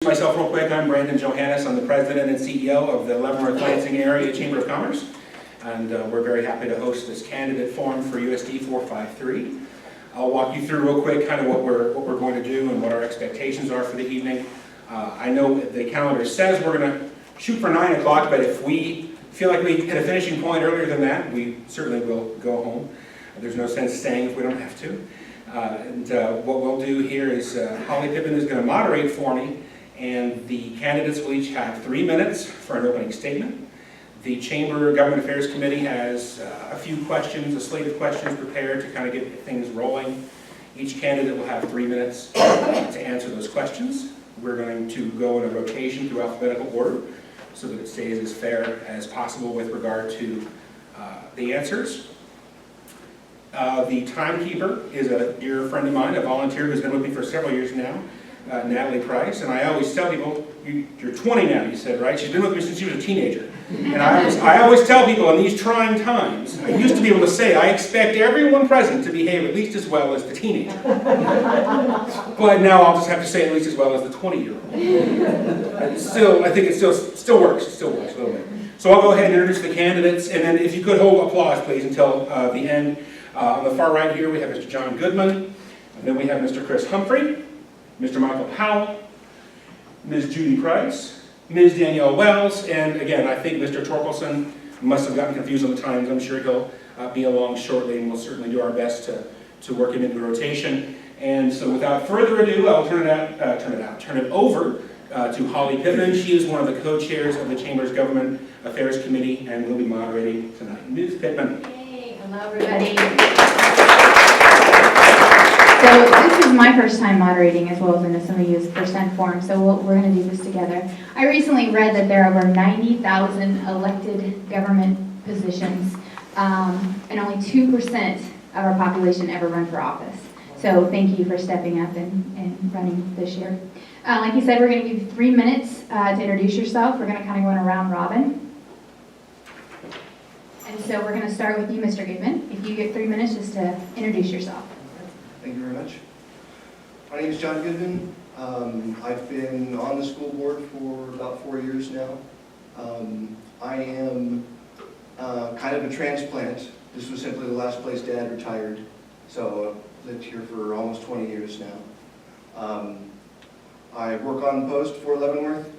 Myself real quick, I'm Brandon Johannes. I'm the president and CEO of the Leavenworth-Lansing Area Chamber of Commerce, and we're very happy to host this candidate forum for USD 453. I'll walk you through real quick kind of what we're going to do and what our expectations are for the evening. I know the calendar says we're going to shoot for 9 o'clock, but if we feel like we hit a finishing point earlier than that, we certainly will go home. There's no sense staying if we don't have to. What we'll do here is Holly Pippin is going to moderate for me, and the candidates will each have 3 minutes for an opening statement. The Chamber Government Affairs Committee has a few questions, a slate of questions prepared to kind of get things rolling. Each candidate will have 3 minutes to answer those questions. We're going to go in a rotation through alphabetical order so that it stays as fair as possible with regard to the answers. The timekeeper is a dear friend of mine, a volunteer who's been with me for several years now, Natalie Price, and I always tell people, you're 20 now, you said, right? She's been with me since she was a teenager. And I always tell people in these trying times, I used to be able to say, I expect everyone present to behave at least as well as the teenager. But now I'll just have to say at least as well as the 20-year-old. Still, I think it still works. It still works a little bit. So I'll go ahead and introduce the candidates, and then if you could hold applause, please, until the end. On the far right here, we have Mr. John Goodman, and then we have Mr. Chris Humphrey, Mr. Michael Powell, Ms. Judy Price, Ms. Danielle Wells, and again, I think Mr. Torkelson must have gotten confused on the times. I'm sure he'll be along shortly, and we'll certainly do our best to work him into the rotation. And so without further ado, I'll turn it over to Holly Pittman. She is one of the co-chairs of the Chamber's Government Affairs Committee and will be moderating tonight. Ms. Pittman. Hey, hello everybody. So this is my first time moderating, as well as I know some of you's first time forum, so we're going to do this together. I recently read that there are over 90,000 elected government positions, and only 2% of our population ever run for office. So thank you for stepping up and running this year. Like you said, we're going to give you 3 minutes to introduce yourself. We're going to kind of go in a round robin. And so we're going to start with you, Mr. Goodman. If you get 3 minutes just to introduce yourself. Thank you very much. My name is John Goodman. I've been on the school board for about 4 years now. I am kind of a transplant. This was simply the last place Dad retired, so I've lived here for almost 20 years now. I work on post for Leavenworth,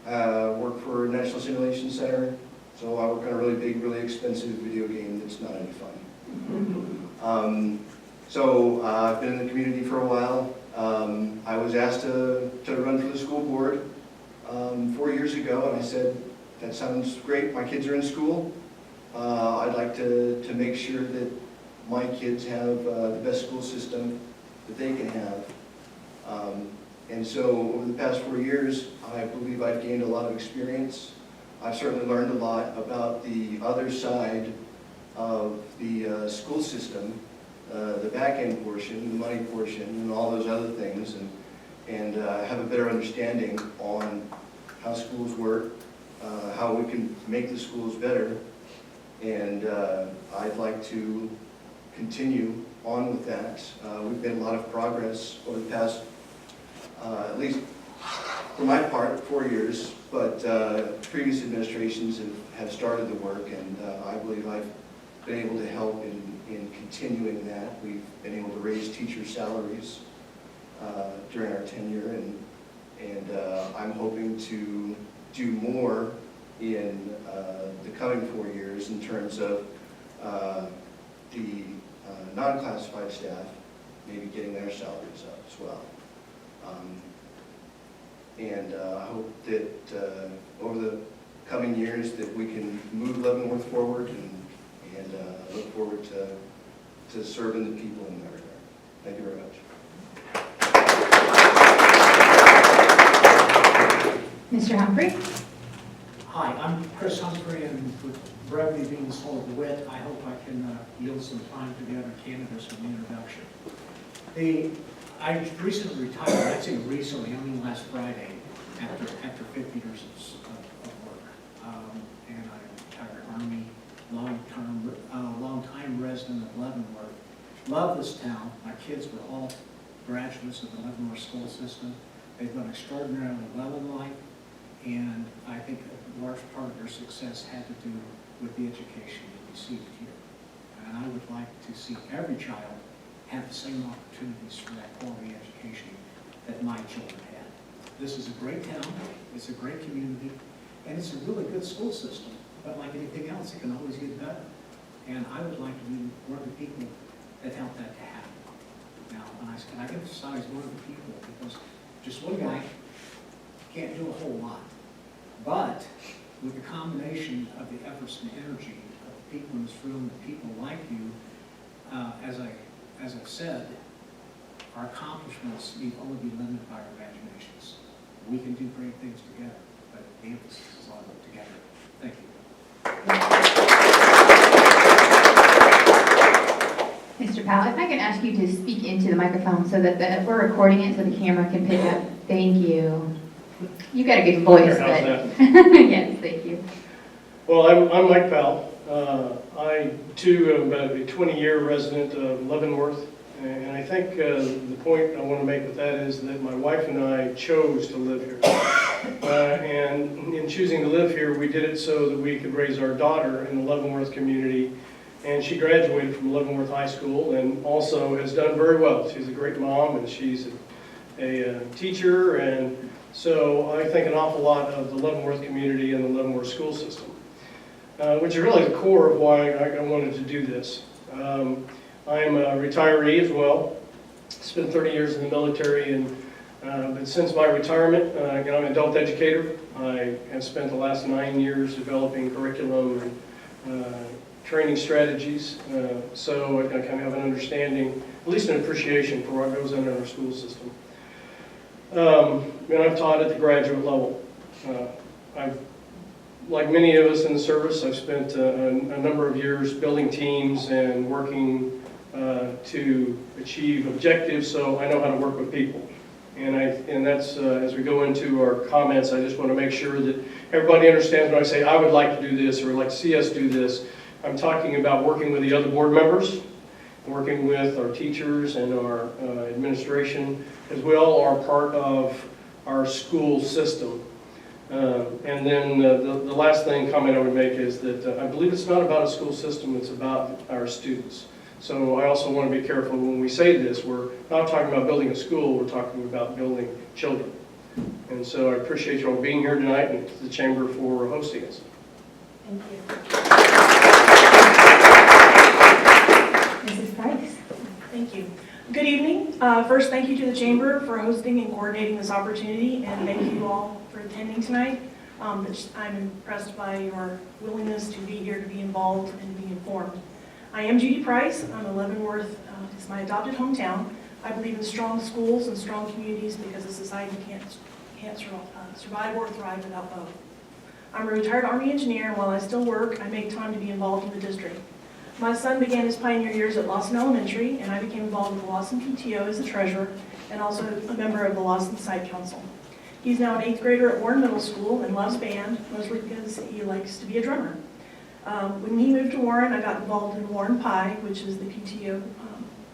work for National Simulation Center, so I work on a really big, really expensive video game that's not any fun. So I've been in the community for a while. I was asked to run for the school board 4 years ago, and I said, that sounds great, my kids are in school. I'd like to make sure that my kids have the best school system that they can have. And so over the past 4 years, I believe I've gained a lot of experience. I've certainly learned a lot about the other side of the school system. The back-end portion, the money portion, and all those other things, and have a better understanding on how schools work, how we can make the schools better, and I'd like to continue on with that. We've made a lot of progress over the past, at least for my part, 4 years, but previous administrations have started the work, and I believe I've been able to help in continuing that. We've been able to raise teacher salaries during our tenure, and I'm hoping to do more in the coming 4 years in terms of the non-classified staff, maybe getting their salaries up as well. I hope that over the coming years that we can move Leavenworth forward and look forward to serving the people in that regard. Thank you very much. Mr. Humphrey. Hi, I'm Chris Humphrey, and with brevity being the soul of wit, I hope I can yield some time to the other candidates for the introduction. I recently retired. I say recently, I mean last Friday, after 50 years of work. And I'm retired Army, long-time resident of Leavenworth. Love this town. My kids were all graduates of the Leavenworth school system. They've done extraordinarily well in life, and I think a large part of their success had to do with the education they received here. And I would like to see every child have the same opportunities for that quality education that my children had. This is a great town, it's a great community, and it's a really good school system. But like anything else, it can always get better. And I would like to be one of the people that help that to happen. Now, and I emphasize one of the people because just one guy can't do a whole lot. But with the combination of the efforts and energy of the people in this room, the people like you, as I've said, our accomplishments need only be limited by our imaginations. We can do great things together, but the emphasis is on together. Thank you. Mr. Powell, if I can ask you to speak into the microphone so that we're recording it so the camera can pick up. Thank you. You got a good voice, How's but that? yes, thank you. Well, I'm Mike Powell. I, too, am about a 20-year resident of Leavenworth, and I think the point I want to make with that is that my wife and I chose to live here. And in choosing to live here, we did it so that we could raise our daughter in the Leavenworth community, and she graduated from Leavenworth High School and also has done very well. She's a great mom, and she's a teacher, and so I think an awful lot of the Leavenworth community and the Leavenworth school system, which is really the core of why I wanted to do this. I'm a retiree as well. Spent 30 years in the military, and but since my retirement, I'm an adult educator. I have spent the last 9 years developing curriculum and training strategies, so I kind of have an understanding, at least an appreciation for what goes on in our school system. And I've taught at the graduate level. Like many of us in the service, I've spent a number of years building teams and working to achieve objectives, so I know how to work with people. And that's, as we go into our comments, I just want to make sure that everybody understands when I say I would like to do this or like to see us do this, I'm talking about working with the other board members, working with our teachers and our administration, as we all are part of our school system. And then the last comment I would make is that I believe it's not about a school system, it's about our students. So I also want to be careful when we say this, we're not talking about building a school, we're talking about building children. And so I appreciate you all being here tonight and to the Chamber for hosting us. Thank you. Mrs. Price. Thank you. Good evening. First, thank you to the Chamber for hosting and coordinating this opportunity, and thank you all for attending tonight. I'm impressed by your willingness to be here, to be involved, and be informed. I am Judy Price. I'm a Leavenworth. It's my adopted hometown. I believe in strong schools and strong communities because a society can't survive or thrive without both. I'm a retired Army engineer, and while I still work, I make time to be involved in the district. My son began his pioneer years at Lawson Elementary, and I became involved with the Lawson PTO as the treasurer and also a member of the Lawson Site Council. He's now an 8th grader at Warren Middle School and loves band, mostly because he likes to be a drummer. When he moved to Warren, I got involved in Warren Pi, which is the PTO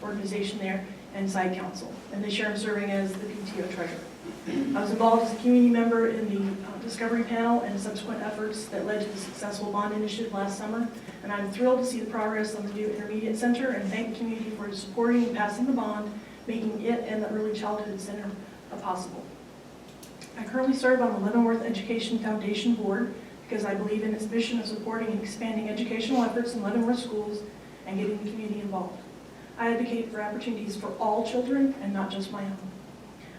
organization there, and Site Council. And this year I'm serving as the PTO treasurer. I was involved as a community member in the Discovery Panel and subsequent efforts that led to the successful bond initiative last summer. And I'm thrilled to see the progress on the new Intermediate Center and thank the community for supporting and passing the bond, making it and the Early Childhood Center possible. I currently serve on the Leavenworth Education Foundation Board because I believe in its mission of supporting and expanding educational efforts in Leavenworth schools and getting the community involved. I advocate for opportunities for all children and not just my own.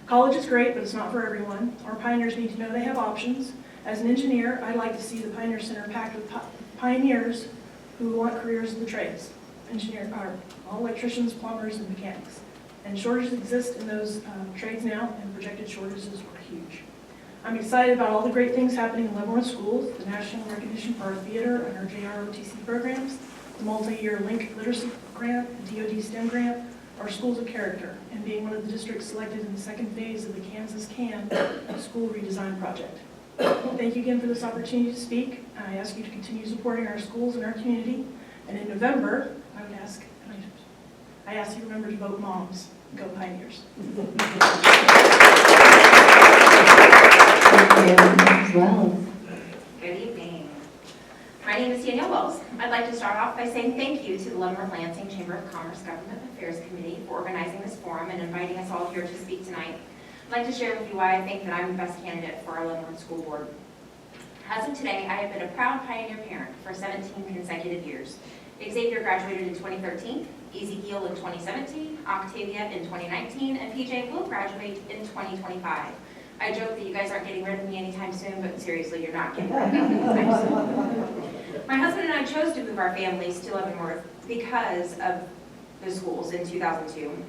College is great, but it's not for everyone. Our pioneers need to know they have options. As an engineer, I'd like to see the Pioneer Center packed with pioneers who want careers in the trades. Engineers are all electricians, plumbers, and mechanics. And shortages exist in those trades now, and projected shortages are huge. I'm excited about all the great things happening in Leavenworth schools, the national recognition for our theater and our JROTC programs, the multi-year Link Literacy Grant, the DoD STEM Grant, our Schools of Character, and being one of the districts selected in the second phase of the Kansas CAN School Redesign Project. Thank you again for this opportunity to speak. I ask you to continue supporting our schools and our community. And in November, I ask you to remember to vote moms. Go Pioneers. I'd like to start off by saying thank you to the Leavenworth-Lansing Chamber of Commerce Government Affairs Committee for organizing this forum and inviting us all here to speak tonight. I'd like to share with you why I think that I'm the best candidate for our Leavenworth School Board. As of today, I have been a proud pioneer parent for 17 consecutive years. Xavier graduated in 2013, Ezekiel in 2017, Octavia in 2019, and PJ will graduate in 2025. I joke that you guys aren't getting rid of me anytime soon, but seriously, you're not getting rid of me anytime soon. My husband and I chose to move our families to Leavenworth because of the schools in 2002.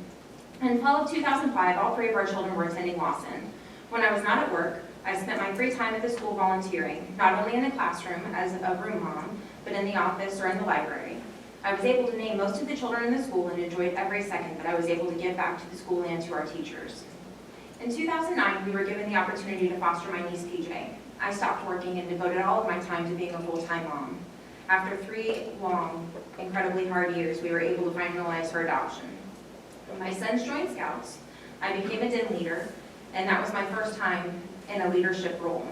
In fall of 2005, all three of our children were attending Lawson. When I was not at work, I spent my free time at the school volunteering, not only in the classroom as a room mom, but in the office or in the library. I was able to name most of the children in the school and enjoyed every second that I was able to give back to the school and to our teachers. In 2009, we were given the opportunity to foster my niece, PJ. I stopped working and devoted all of my time to being a full-time mom. After 3 long, incredibly hard years, we were able to finalize her adoption. When my sons joined Scouts, I became a den leader, and that was my first time in a leadership role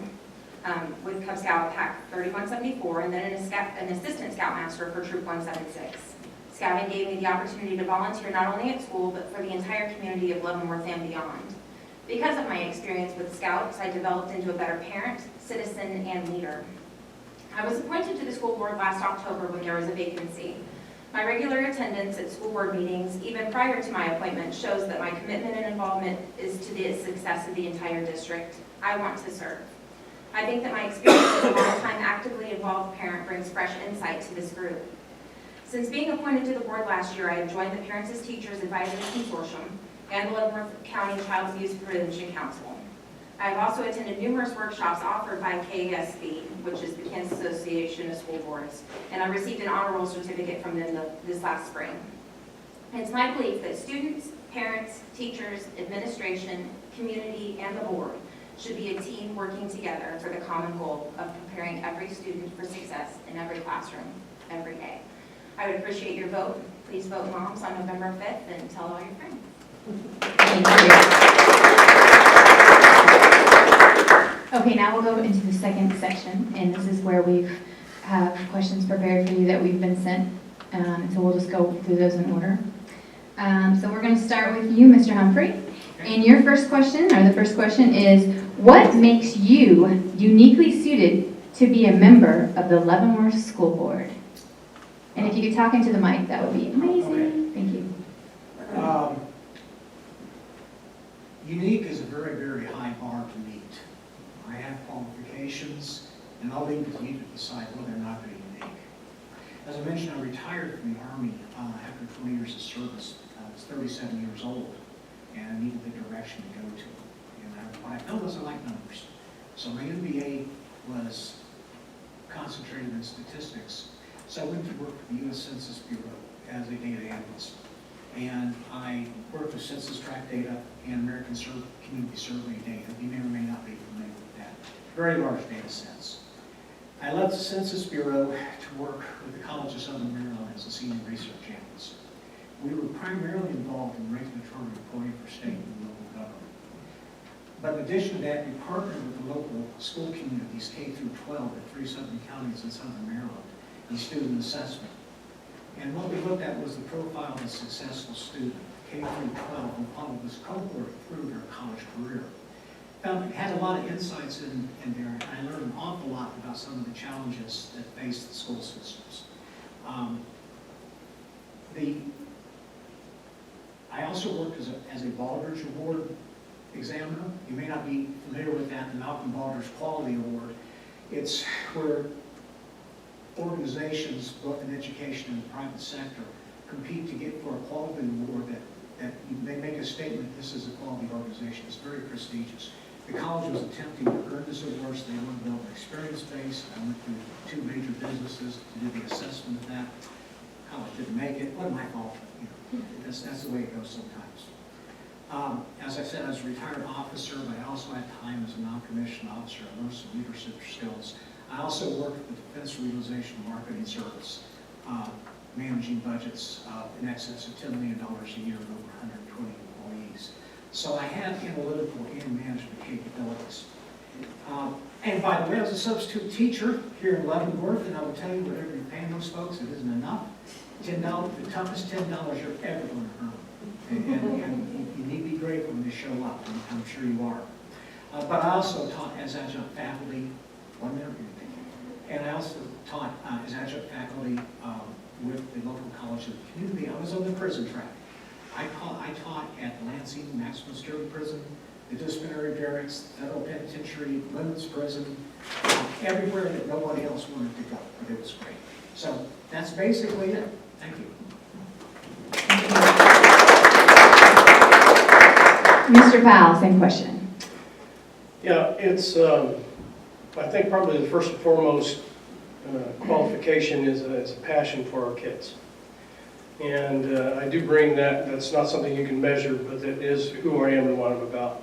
with Cub Scout Pack 3174, and then an assistant Scoutmaster for Troop 176. Scouting gave me the opportunity to volunteer not only at school, but for the entire community of Leavenworth and beyond. Because of my experience with Scouts, I developed into a better parent, citizen, and leader. I was appointed to the school board last October when there was a vacancy. My regular attendance at school board meetings, even prior to my appointment, shows that my commitment and involvement is to the success of the entire district. I want to serve. I think that my experience as a long-time actively involved parent brings fresh insight to this group. Since being appointed to the board last year, I have joined the Parents as Teachers Advisory Consortium and the Leavenworth County Child Abuse Prevention Council. I have also attended numerous workshops offered by KASB, which is the Kansas Association of School Boards, and I received an honor roll certificate from them this last spring. It's my belief that students, parents, teachers, administration, community, and the board should be a team working together for the common goal of preparing every student for success in every classroom, every day. I would appreciate your vote. Please vote moms on November 5th and tell all your friends. Thank you. Okay, now we'll go into the second section, and this is where we have questions prepared for you that we've been sent. So we'll just go through those in order. So we're going to start with you, Mr. Humphrey. And your first question, or the first question is, what makes you uniquely suited to be a member of the Leavenworth School Board? And if you could talk into the mic, that would be amazing. Okay. Thank you. Unique is a very, very high bar to meet. I have qualifications, and I'll leave it to you to decide whether or not they're unique. As I mentioned, I retired from the Army after 20 years of service. I was 37 years old, and I needed the direction to go to. And what I felt was I liked numbers. So my MBA was concentrated in statistics. So I went to work for the U.S. Census Bureau as a data analyst. And I worked with census tract data and American Community Survey data. You may or may not be familiar with that. Very large data sets. I left the Census Bureau to work with the College of Southern Maryland as a senior research analyst. We were primarily involved in regulatory reporting for state and local government. But in addition to that, we partnered with the local school communities, K through 12, at 3 southern counties in southern Maryland, in student assessment. And what we looked at was the profile of a successful student, K through 12, who followed this cohort through their college career. Had a lot of insights in there, and I learned an awful lot about some of the challenges that face the school systems. I also worked as a Baldrige Award examiner. You may not be familiar with that, the Malcolm Baldrige Quality Award. It's where organizations, both in education and the private sector, compete to get for a quality award that they make a statement, this is a quality organization. It's very prestigious. The college was attempting to earn this award, so they wanted to build an experience base. I went through 2 major businesses to do the assessment of that. College didn't make it. It wasn't my fault. That's the way it goes sometimes. As I said, I was a retired officer, but I also had time as a non-commissioned officer. I learned some leadership skills. I also worked with the Defense Realization Marketing Service, managing budgets in excess of $10 million a year with over 120 employees. So I have analytical and management capabilities. And And by the way, I was a substitute teacher here in Leavenworth, and I will tell you, whatever you're paying those folks, it isn't enough. $10, the toughest $10 you're ever going to earn. And you need to be grateful when you show up, and I'm sure you are. But I also taught as adjunct faculty, 1 minute, and I also taught as adjunct faculty with the local college of the community. I was on the prison track. I taught at Lansing Maximum Security Prison, the disciplinary barracks, federal penitentiary, women's prison, everywhere that nobody else wanted to go, but it was great. So that's basically it. Thank you. Mr. Powell, same question. Yeah, it's, I think probably the first and foremost qualification is a passion for our kids. And I do bring that, that's not something you can measure, but that is who I am and what I'm about.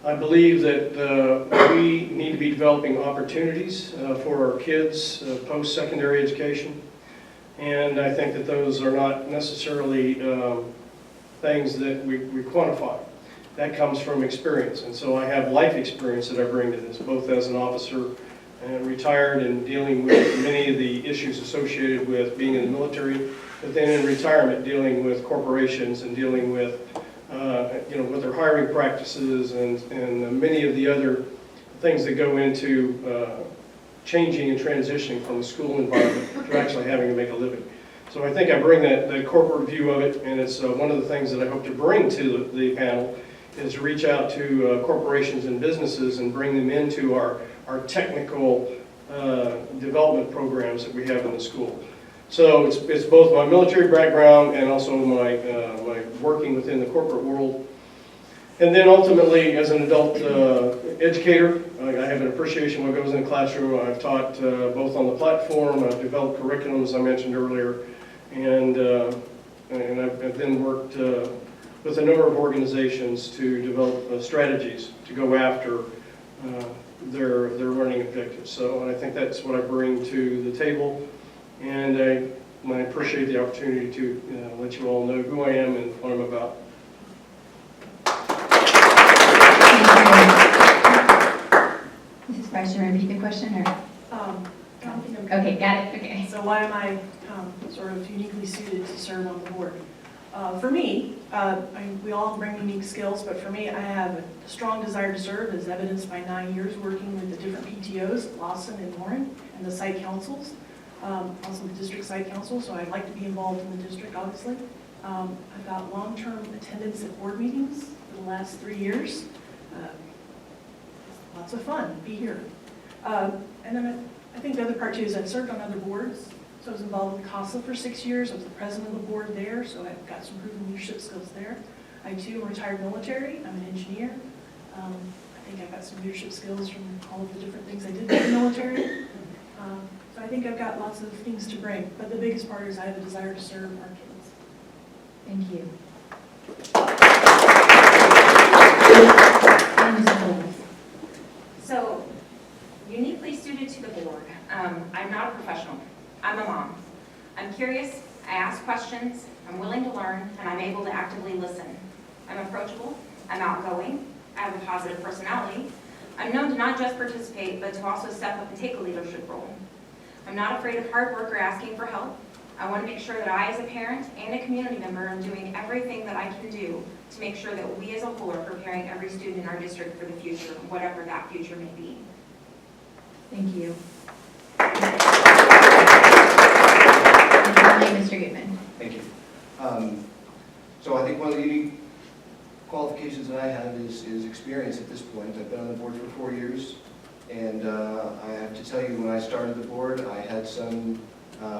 I believe that we need to be developing opportunities for our kids post-secondary education. And I think that those are not necessarily things that we quantify. That comes from experience. And so I have life experience that I bring to this, both as an officer and retired and dealing with many of the issues associated with being in the military, but then in retirement dealing with corporations and dealing with with their hiring practices and many of the other things that go into changing and transitioning from a school environment to actually having to make a living. So I think I bring that corporate view of it, and it's one of the things that I hope to bring to the panel is to reach out to corporations and businesses and bring them into our technical development programs that we have in the school. So it's both my military background and also my working within the corporate world. And then ultimately, as an adult educator, I have an appreciation for what goes in the classroom. I've taught both on the platform, I've developed curriculum, as I mentioned earlier, and I've then worked with a number of organizations to develop strategies to go after their learning objectives. So I think that's what I bring to the table, and I appreciate the opportunity to let you all know who I am and what I'm about. Mrs. Price, you want to repeat the question, or? I don't think I'm- Okay, got it, okay. So why am I sort of uniquely suited to serve on the board? For me, we all bring unique skills, but for me, I have a strong desire to serve, as evidenced by 9 years working with the different PTOs, Lawson and Warren, and the site councils, also the district site council, so I'd like to be involved in the district, obviously. I've got long-term attendance at board meetings for the last 3 years. Lots of fun, be here. And then I think the other part too is I've served on other boards. So I was involved with CASA for 6 years. I was the president of the board there, so I've got some proven leadership skills there. I too am retired military. I'm an engineer. I think I've got some leadership skills from all of the different things I did in the military. So I think I've got lots of things to bring. But the biggest part is I have a desire to serve our kids. Thank you. And Mrs. Williams. So, uniquely suited to the board. I'm not a professional. I'm a mom. I'm curious, I ask questions, I'm willing to learn, and I'm able to actively listen. I'm approachable, I'm outgoing, I have a positive personality. I'm known to not just participate, but to also step up and take a leadership role. I'm not afraid of hard work or asking for help. I want to make sure that I, as a parent and a community member, am doing everything that I can do to make sure that we as a whole are preparing every student in our district for the future, whatever that future may be. Thank you. And Mr. Goodman. Thank you. So I think one of the unique qualifications that I have is experience at this point. I've been on the board for 4 years, and I have to tell you, when I started the board, I had some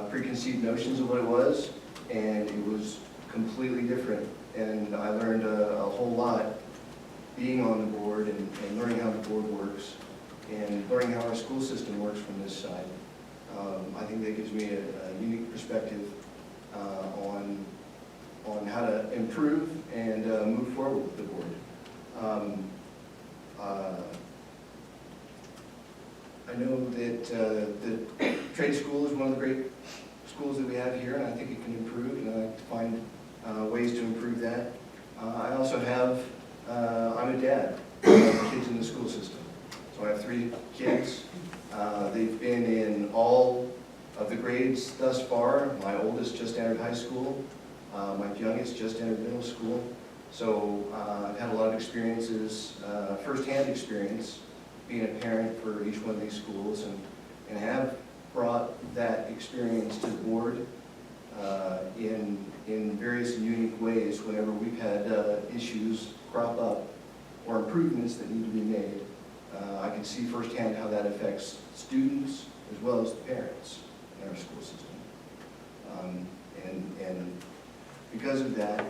preconceived notions of what it was, and it was completely different. And I learned a whole lot being on the board and learning how the board works and learning how our school system works from this side. I think that gives me a unique perspective on how to improve and move forward with the board. I know that the trade school is one of the great schools that we have here, and I think it can improve, and I like to find ways to improve that. I also have, I'm a dad of kids in the school system. So I have 3 kids. They've been in all of the grades thus far. My oldest just entered high school. My youngest just entered middle school. So I've had a lot of experiences, firsthand experience, being a parent for each one of these schools, and have brought that experience to the board in various and unique ways whenever we've had issues crop up or improvements that need to be made. I can see firsthand how that affects students as well as the parents in our school system. And because of that,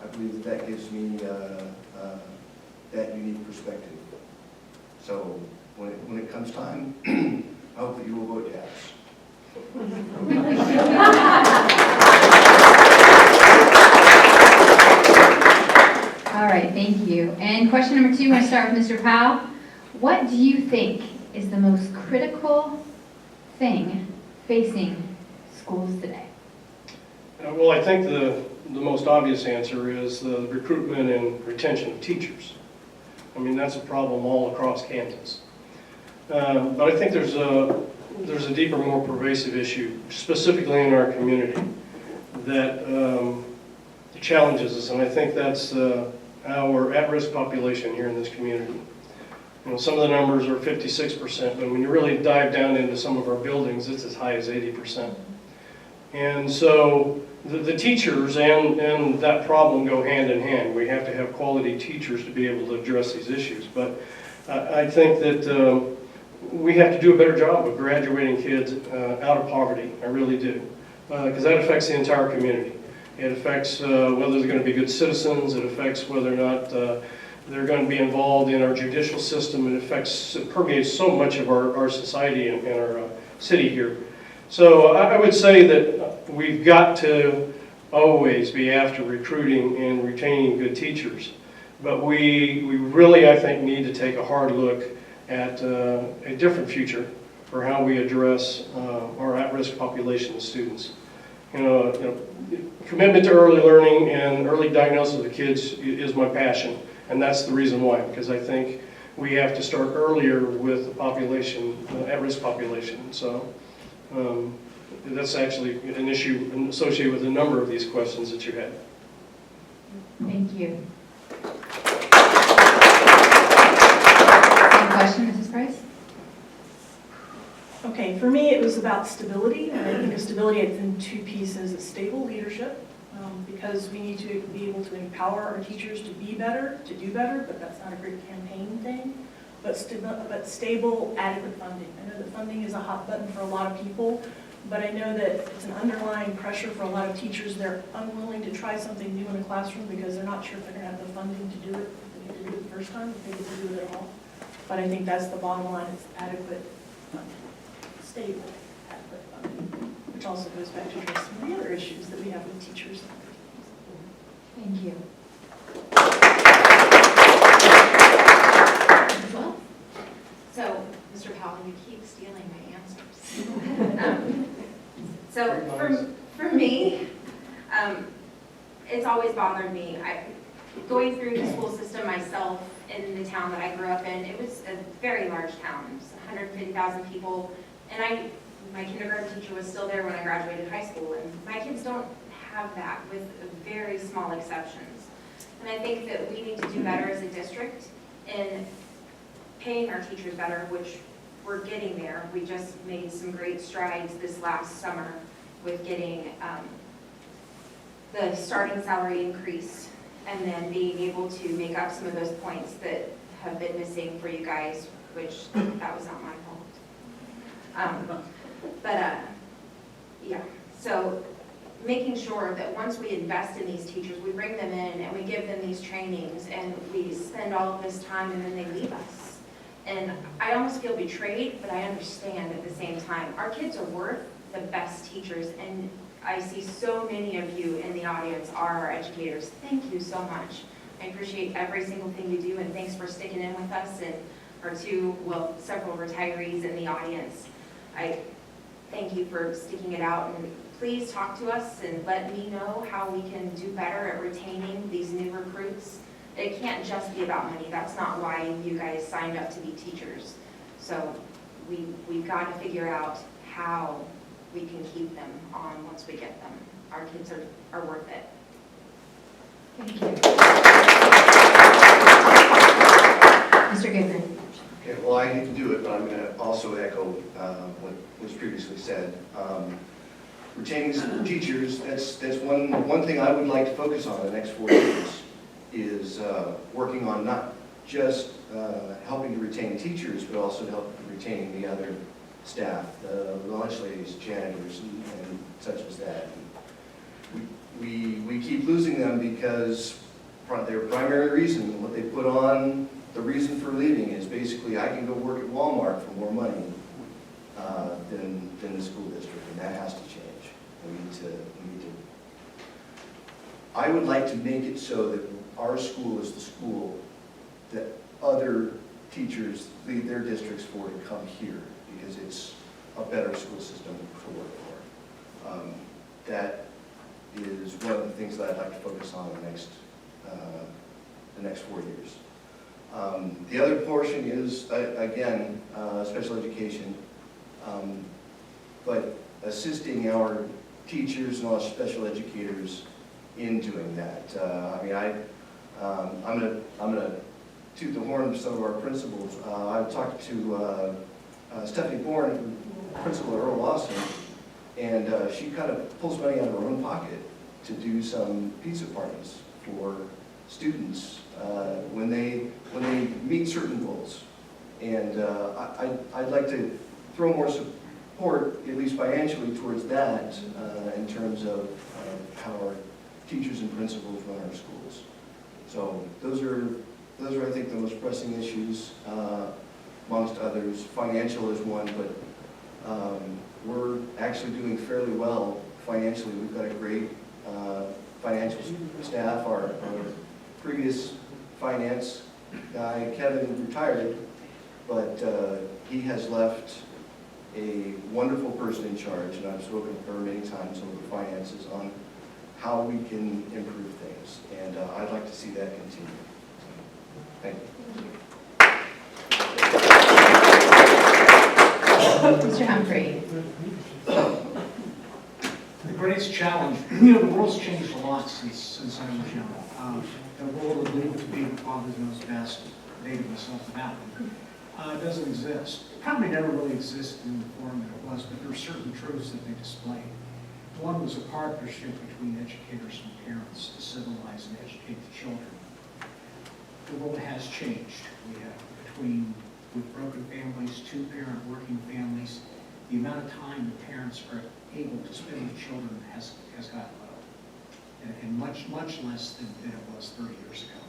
I believe that gives me that unique perspective. So when it comes time, I hope that you will vote yes. All right, thank you. And question number 2, I'm going to start with Mr. Powell. What do you think is the most critical thing facing schools today? Well, I think the most obvious answer is the recruitment and retention of teachers. I mean, that's a problem all across Kansas. But I think there's a deeper, more pervasive issue, specifically in our community, that challenges us, and I think that's our at-risk population here in this community. You know, some of the numbers are 56%, but when you really dive down into some of our buildings, it's as high as 80%. And so the teachers and that problem go hand in hand. We have to have quality teachers to be able to address these issues. But I think that we have to do a better job of graduating kids out of poverty. I really do. Because that affects the entire community. It affects whether they're going to be good citizens. It affects whether or not they're going to be involved in our judicial system. It permeates so much of our society and our city here. So I would say that we've got to always be after recruiting and retaining good teachers. But we really, I think, need to take a hard look at a different future for how we address our at-risk population of students. You know, commitment to early learning and early diagnosis of the kids is my passion, and that's the reason why, because I think we have to start earlier with the population, at-risk population. So that's actually an issue associated with a number of these questions that you had. Thank you. Same question, Mrs. Price? Okay, for me, it was about stability, and I think of stability in 2 pieces. It's stable leadership, because we need to be able to empower our teachers to be better, to do better, but that's not a great campaign thing. But stable, adequate funding. I know that funding is a hot button for a lot of people, but I know that it's an underlying pressure for a lot of teachers. They're unwilling to try something new in the classroom because they're not sure if they're going to have the funding to do it, if they get to do it the first time, if they get to do it at all. But I think that's the bottom line, it's adequate funding. Stable, adequate funding, which also goes back to address some of the other issues that we have with teachers. Thank you. As well? So, Mr. Powell, you keep stealing my answers. So for me, it's always bothered me. Going through the school system myself in the town that I grew up in, it was a very large town. It was 150,000 people. And my kindergarten teacher was still there when I graduated high school. And my kids don't have that, with very small exceptions. And I think that we need to do better as a district in paying our teachers better, which we're getting there. We just made some great strides this last summer with getting the starting salary increase, and then being able to make up some of those points that have been missing for you guys, which that was not my fault. Yeah, so making sure that once we invest in these teachers, we bring them in and we give them these trainings and we spend all of this time and then they leave us. And I almost feel betrayed, but I understand at the same time. Our kids are worth the best teachers, and I see so many of you in the audience are our educators. Thank you so much. I appreciate every single thing you do, and thanks for sticking in with us, and our several retirees in the audience. I thank you for sticking it out, and please talk to us and let me know how we can do better at retaining these new recruits. It can't just be about money. That's not why you guys signed up to be teachers. So we've got to figure out how we can keep them on once we get them. Our kids are worth it. Thank you. Mr. Goodman. Okay, well, I hate to do it, but I'm going to also echo what was previously said. Retaining some teachers, that's one thing I would like to focus on in the next 4 years, is working on not just helping to retain teachers, but also help retaining the other staff, the lunch ladies, janitors, and such as that. We keep losing them because their primary reason, what they put on the reason for leaving is basically, I can go work at Walmart for more money than the school district, and that has to change. We need to. I would like to make it so that our school is the school that other teachers leave their districts for to come here, because it's a better school system to work for. That is one of the things that I'd like to focus on the next 4 years. The other portion is, again, special education, but assisting our teachers and all special educators in doing that. I'm gonna toot the horn of some of our principals. I've talked to Stephanie Bourne, principal at Leavenworth-Lansing, and she kind of pulls money out of her own pocket to do some pizza parties for students when they meet certain goals. And I'd like to throw more support, at least financially, towards that in terms of how our teachers and principals run our schools. So those are I think the most pressing issues amongst others. Financial is one, but we're actually doing fairly well financially. We've got a great financial staff. Our previous finance guy, Kevin, retired, but he has left a wonderful person in charge, and I've spoken to her many times over finances on how we can improve things, and I'd like to see that continue. Thank you. Mr. Humphrey. The greatest challenge, the world's changed a lot since I was young. The world of legal to be the father's knows best, David himself about doesn't exist. It probably never really existed in the form that it was, but there are certain truths that they displayed. One was a partnership between educators and parents to civilize and educate the children. The world has changed. We have with broken families, two-parent working families, the amount of time the parents are able to spend with children has gotten low, and much less than it was 30 years ago.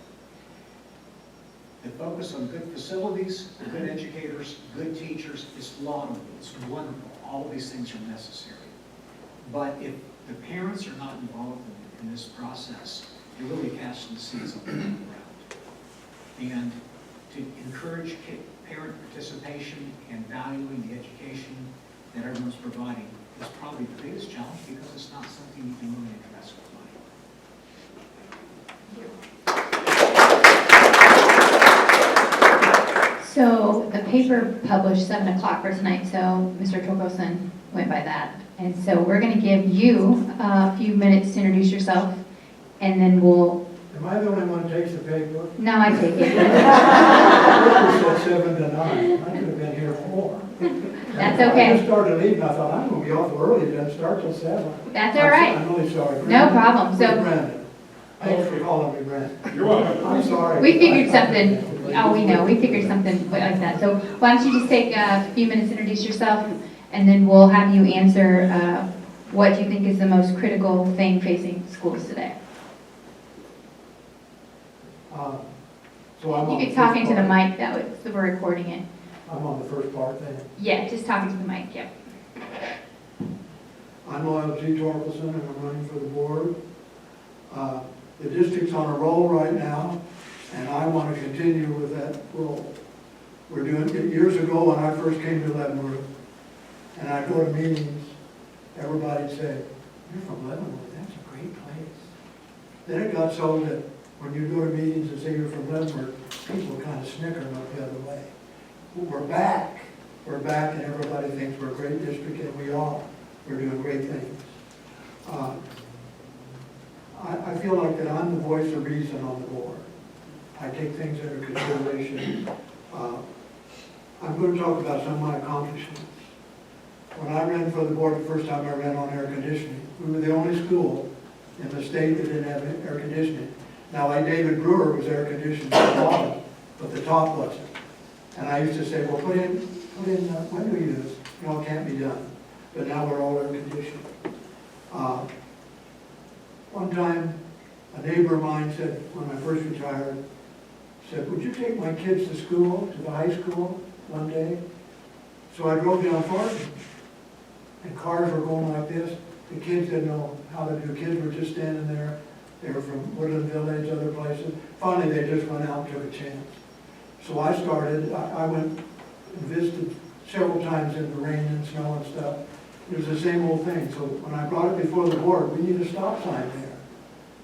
The focus on good facilities, good educators, good teachers is laudable, it's wonderful. All of these things are necessary. But if the parents are not involved in this process, you're really casting seeds on the ground. And to encourage parent participation and valuing the education that everyone's providing is probably the biggest challenge, because it's not something you can really address with money. So the paper published 7 o'clock for tonight, so Mr. Torkelson went by that. And so we're going to give you a few minutes to introduce yourself, and then we'll... Am I the only one who takes the paper? No, I take it. I said 7 to 9. I could have been here more. That's I okay. just started leaving. I thought, I'm going to be awful early. It doesn't start till 7. That's all right. I'm really sorry. No problem. So Brandon. Thanks for calling me Brandon. You're welcome. I'm sorry. we figured something. Oh, we know. We figured something like that. So why don't you just take a few minutes to introduce yourself, and then we'll have you answer what you think is the most critical thing facing schools today. So I'm on You the could talk first into the part. mic, so we're recording it. I'm on the first part then. Yeah, just talking to the mic, yep. I'm Loyal G. Torkelson, and I'm running for the board. The district's on a roll right now, and I want to continue with that roll. We're doing it years ago when I first came to Leavenworth, and I go to meetings, everybody'd say, "You're from Leavenworth, that's a great place." Then it got so that when you go to meetings and say you're from Leavenworth, people kind of snicker and look the other way. We're back. we're back and everybody thinks we're a great district, and we are. We're doing great things. I feel like that I'm the voice of reason on the board. I take things into consideration. I'm going to talk about some of my accomplishments. When I ran for the board the first time, I ran on air conditioning. We were the only school in the state that didn't have air conditioning. Now, like David Brewer was air conditioned at the bottom, but the top wasn't. And I used to say, well, put in window units. You know, it can't be done. But now we're all air conditioned. One time, a neighbor of mine said, when I first retired, said, would you take my kids to school, to the high school, one day? So I drove down Thornton, and cars were going like this. The kids didn't know how to do. Kids were just standing there. They were from Woodland Village, other places. Finally, they just went out and took a chance. So I started, I went and visited several times in the rain and snow and stuff. It was the same old thing. So when I brought it before the board, we need a stop sign there.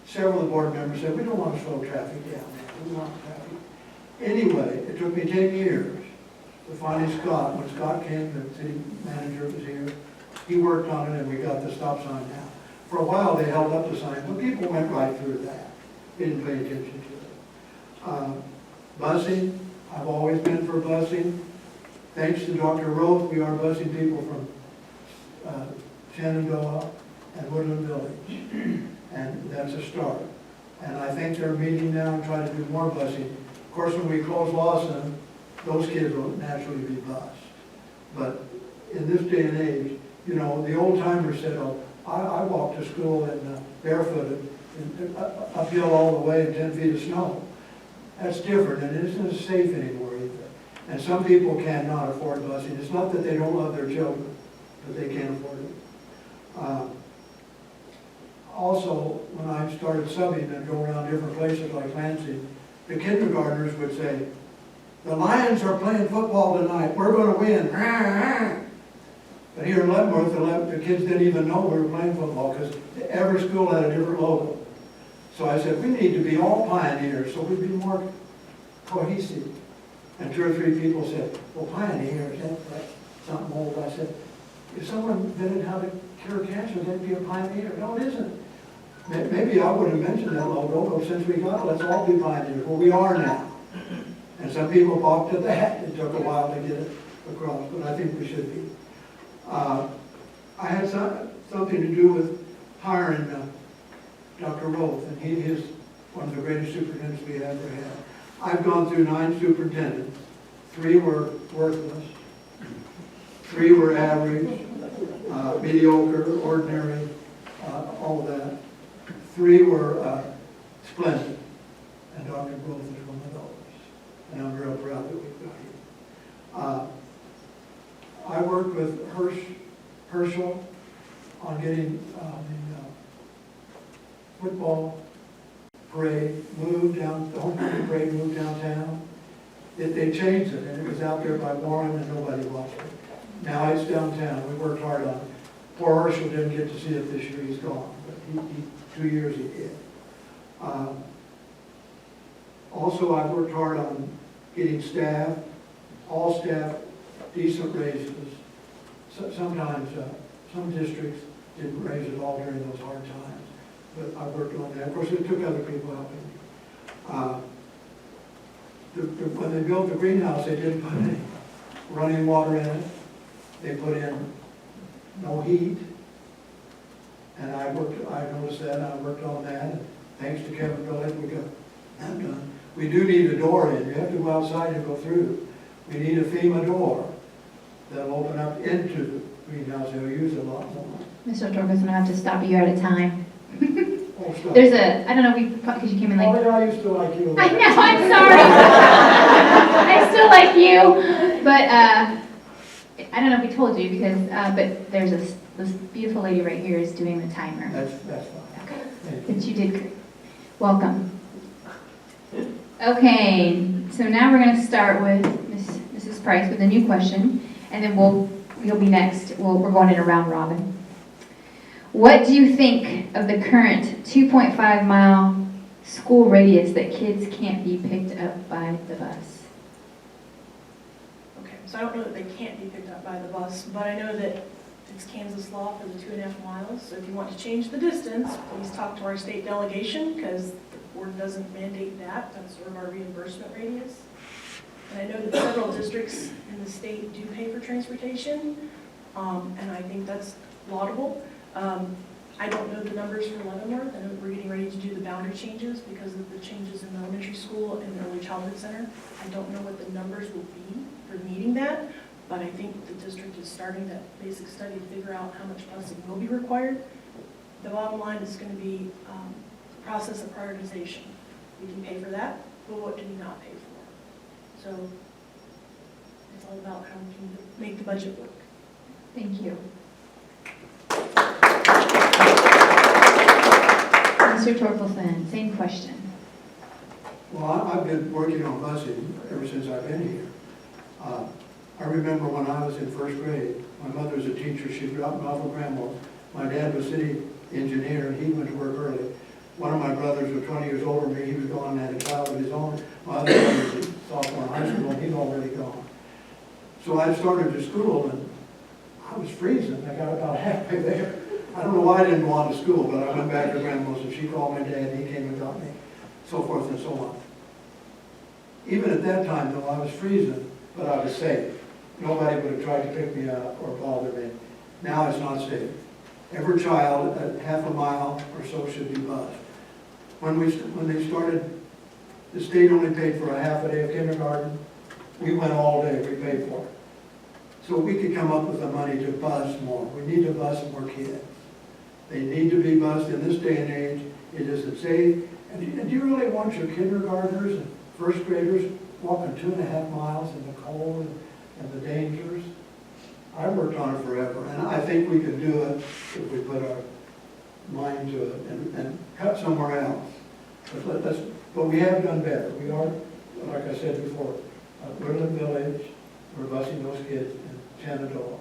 Several of the board members said, we don't want to slow traffic down there. We want traffic. Anyway, it took me 10 years to finally Scott. When Scott came, the city manager was here. He worked on it and we got the stop sign now. For a while, they held up the sign, but people went right through that. They didn't pay attention to it. Busing, I've always been for busing. Thanks to Dr. Roth, we are busing people from Shenandoah and Woodland Village. And that's a start. And I think they're meeting now and trying to do more busing. Of course, when we close Lawson, those kids will naturally be bused. But in this day and age, you know, the old timers said, oh, I walked to school in barefooted, and uphill all the way in 10 feet of snow. That's different, and it isn't as safe anymore either. And some people cannot afford busing. It's not that they don't love their children, but they can't afford it. Also, when I started subbing and going around different places like Lansing, the kindergartners would say, the Lions are playing football tonight. We're going to win. But here in Leavenworth, the kids didn't even know we were playing football because every school had a different logo. So I said, we need to be all pioneers so we'd be more cohesive. And 2 or 3 people said, well, pioneers, that's something old. I said, if someone invented how to cure cancer, they'd be a pioneer. No, it isn't. Maybe I would have mentioned that logo, but since we got it, let's all be pioneers. Well, we are now. And some people balked at that. It took a while to get it across, but I think we should be. I had something to do with hiring Dr. Roth, and he is one of the greatest superintendents we ever had. I've gone through 9 superintendents. 3 were worthless. 3 were average, mediocre, ordinary, all of that. 3 were splendid, and Dr. Roth is one of those. And I'm real proud that we've got him. I worked with Herschel on getting the football parade moved down, the homecoming parade moved downtown. They changed it, and it was out there by Warren, and nobody watched it. Now it's downtown. We worked hard on it. Poor Herschel didn't get to see it this year. He's gone, but 2 years he did. Also, I've worked hard on getting staff, all staff, decent raises. Sometimes some districts didn't raise it all during those hard times, but I worked on that. Of course, it took other people helping me. When they built the greenhouse, they didn't put any running water in it. They put in no heat, and I noticed that, and I worked on that. And thanks to Kevin Billick, we got that done. We do need a door in. You have to go outside and go through. We need a FEMA door that'll open up into the greenhouse. They'll use it a lot more. Mr. Torkelson, I have to stop you. You're out of time. Oh, stop. There's I don't know, because you came in late. Oh, yeah, I used to like you. I know, I'm sorry. I still like you, but I don't know if we told you because, but there's this beautiful lady right here is doing the timer. That's fine. Okay, Thank you. but you did great. Welcome. Okay, so now we're going to start with Mrs. Price with a new question, and then you'll be next. We're going in a round robin. What do you think of the current 2.5-mile school radius that kids can't be picked up by the bus? Okay. So I don't know that they can't be picked up by the bus, but I know that it's Kansas law for the 2.5 miles. So if you want to change the distance, please talk to our state delegation, because the board doesn't mandate that. That's sort of our reimbursement radius. And I know that several districts in the state do pay for transportation, and I think that's laudable. I don't know the numbers for Leavenworth. I know we're getting ready to do the boundary changes because of the changes in the elementary school and the early childhood center. I don't know what the numbers will be for meeting that, but I think the district is starting that basic study to figure out how much busing will be required. The bottom line is going to be the process of prioritization. We can pay for that, but what do we not pay for? So it's all about how we can make the budget work. Thank you. Mr. Torkelson, same question. Well, I've been working on busing ever since I've been here. I remember when I was in first grade, my mother was a teacher, she dropped me off at Grandma's. My dad was city engineer, and he went to work early. One of my brothers was 20 years older than me, he was gone and had a child of his own. My other brother was a sophomore in high school, and he's already gone. So I started to school, and I was freezing. I got about halfway there. I don't know why I didn't go on to school, but I went back to Grandma's, and she called my dad, and he came and got me, so forth and so on. Even at that time, though, I was freezing, but I was safe. Nobody would have tried to pick me up or bother me. Now it's not safe. Every child at half a mile or so should be bused. When they started, the state only paid for a half a day of kindergarten. We went all day, we paid for it. So we could come up with the money to bus more. We need to bus more kids. They need to be bused in this day and age. It isn't safe. And do you really want your kindergartners and first graders walking 2.5 miles in the cold and the dangers? I worked on it forever, and I think we can do it if we put our mind to it and cut somewhere else. But we have done better. We are, like I said before, Woodland Village, we're busing those kids in Shenandoah.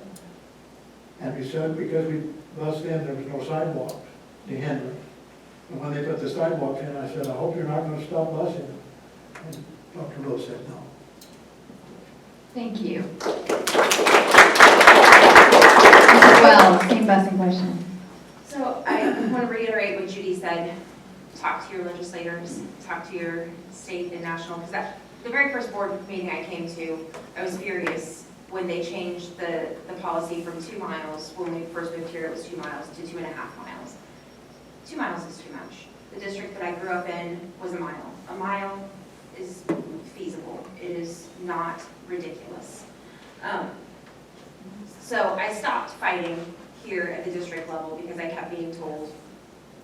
And we said because we bused them, there was no sidewalks to Henry. And when they put the sidewalks in, I said, I hope you're not going to stop busing them. And Dr. Rose said no. Thank you. Mr. Wells, same busing question. So I want to reiterate what Judy said. Talk to your legislators, talk to your state and national, because the very first board meeting I came to, I was furious when they changed the policy from 2 miles. When we first moved here, it was 2 miles to 2.5 miles. 2 miles is too much. The district that I grew up in was a mile. A mile is feasible. It is not ridiculous. So I stopped fighting here at the district level because I kept being told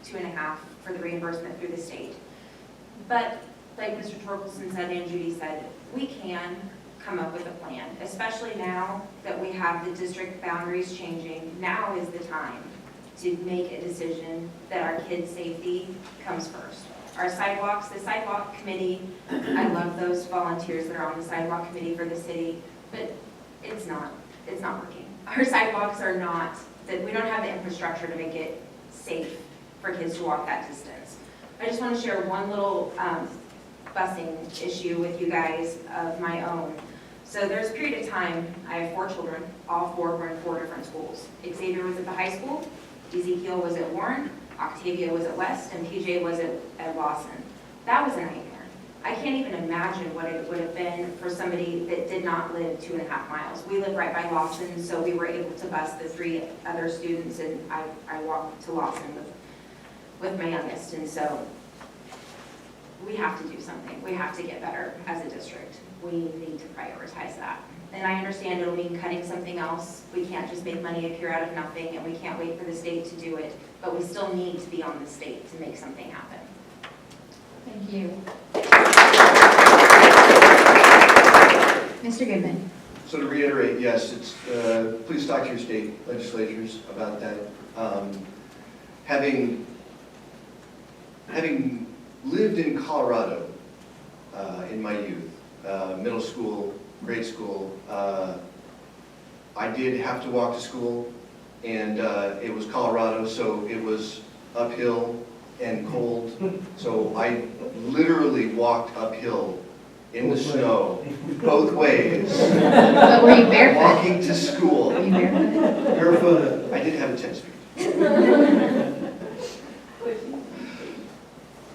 2.5 for the reimbursement through the state. But like Mr. Torkelson said and Judy said, we can come up with a plan, especially now that we have the district boundaries changing. Now is the time to make a decision that our kids' safety comes first. Our sidewalks, the sidewalk committee, I love those volunteers that are on the sidewalk committee for the city, but it's not working. Our sidewalks are not, we don't have the infrastructure to make it safe for kids to walk that distance. I just want to share one little busing issue with you guys of my own. So there's a period of time, I have 4 children, all 4 were in 4 different schools. Xavier was at the high school, Ezekiel was at Warren, Octavia was at West, and PJ was at Lawson. That was a nightmare. I can't even imagine what it would have been for somebody that did not live 2.5 miles. We live right by Lawson, so we were able to bus the 3 other students, and I walked to Lawson with my youngest, and so we have to do something. We have to get better as a district. We need to prioritize that. And I understand it'll mean cutting something else. We can't just make money appear out of nothing, and we can't wait for the state to do it, but we still need to be on the state to make something happen. Thank you. Mr. Goodman. So to reiterate, yes, it's, please talk to your state legislatures about that. Having lived in Colorado in my youth, middle school, grade school, I did have to walk to school, and it was Colorado, so it was uphill and cold. So I literally walked uphill in the snow, both ways, But were you barefoot? walking to school. Were you barefoot? Barefooted. I did have a 10 speed.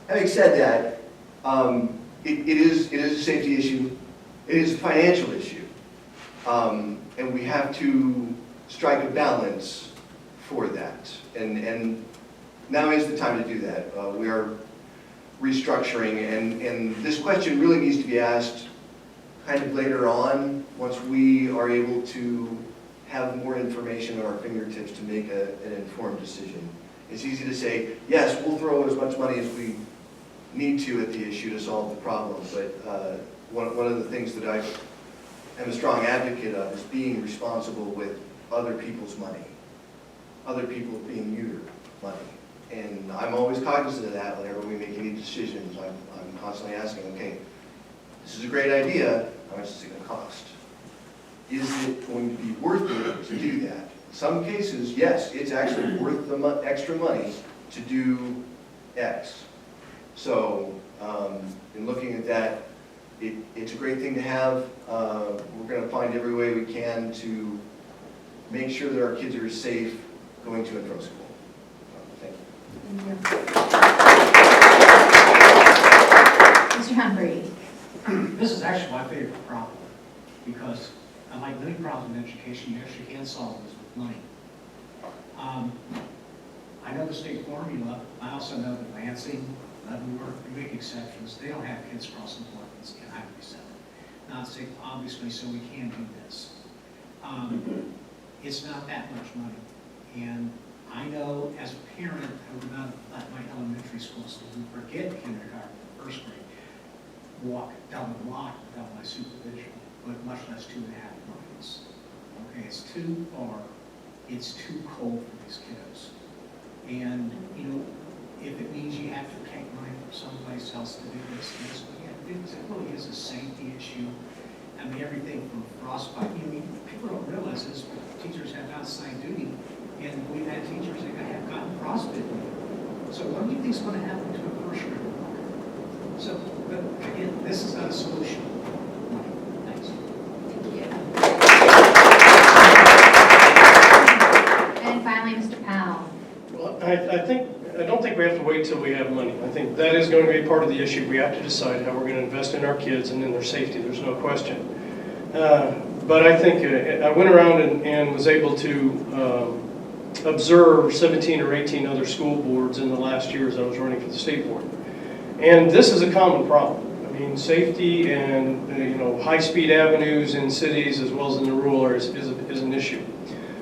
Having said that, it is a safety issue. It is a financial issue. And we have to strike a balance for that. And now is the time to do that. We are restructuring, and this question really needs to be asked kind of later on, once we are able to have more information at our fingertips to make an informed decision. It's easy to say, yes, we'll throw as much money as we need to at the issue to solve the problem, but one of the things that I am a strong advocate of is being responsible with other people's money, other people being your money. And I'm always cognizant of that whenever we make any decisions. I'm constantly asking, okay, this is a great idea, how much is it going to cost? Is it going to be worth it to do that? In some cases, yes, it's actually worth the extra money to do X. So, in looking at that, it's a great thing to have. We're going to find every way we can to make sure that our kids are safe going to and from school. Thank you. Mr. Humphrey? This is actually my favorite problem, because unlike many problems in education, you actually can solve this with money. I know the state formula. I also know that Lansing, Leavenworth, the big exceptions, they don't have kids crossing lines in Highway 7. Not say, obviously, so we can do this. It's not that much money. And I know as a parent, I would not let my elementary school student forget kindergarten, first grade, walk down the block without my supervision, but much less 2.5 miles. Okay, it's too far. It's too cold for these kiddos. And, you know, if it means you have to take money from someplace else to do this, that's what you have to do, because it really is a safety issue. I mean, everything from frostbite. I mean, people don't realize this, but teachers have outside duty, and we've had teachers that have gotten frostbitten. So what do you think is going to happen to a first grader? So, but again, this is not a solution. Thanks. And finally, Mr. Powell. Well, I don't think we have to wait till we have money. I think that is going to be part of the issue. We have to decide how we're going to invest in our kids and in their safety. There's no question. But I think I went around and was able to observe 17 or 18 other school boards in the last year as I was running for the state board. And this is a common problem. I mean, safety and high-speed avenues in cities as well as in the rural areas is an issue.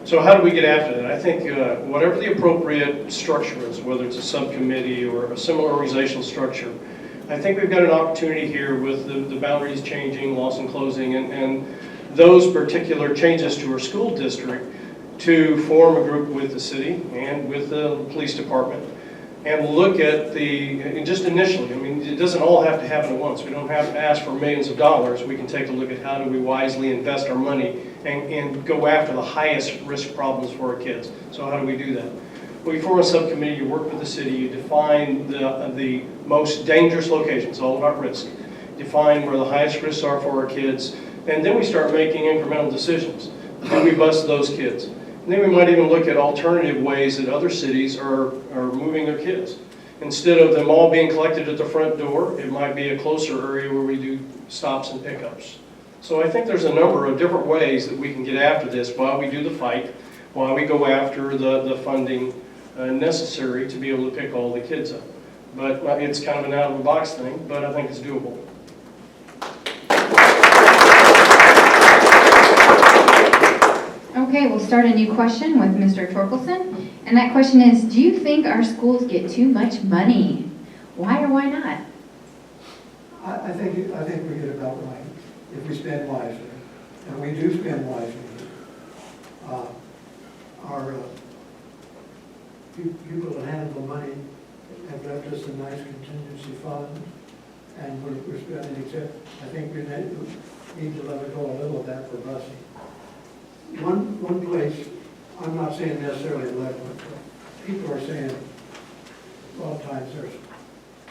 So how do we get after that? I think whatever the appropriate structure is, whether it's a subcommittee or a similar organizational structure, I think we've got an opportunity here with the boundaries changing, loss and closing, and those particular changes to our school district to form a group with the city and with the police department and look at just initially, I mean, it doesn't all have to happen at once. We don't have to ask for millions of dollars. We can take a look at how do we wisely invest our money and go after the highest risk problems for our kids. So how do we do that? Well, you form a subcommittee, you work with the city, you define the most dangerous locations, all about risk. Define where the highest risks are for our kids, and then we start making incremental decisions. Then we bust those kids. And then we might even look at alternative ways that other cities are moving their kids. Instead of them all being collected at the front door, it might be a closer area where we do stops and pickups. So I think there's a number of different ways that we can get after this while we do the fight, while we go after the funding necessary to be able to pick all the kids up. But it's kind of an out-of-the-box thing, but I think it's doable. Okay, we'll start a new question with Mr. Torkelson. And that question is, do you think our schools get too much money? Why or why not? I think we get about right if we spend wisely, and we do spend wisely. Our people that handle the money have left us a nice contingency fund, and we're spending, except I think we need to let go a little of that for busing. One place, I'm not saying necessarily Leavenworth, but people are saying a lot of times there's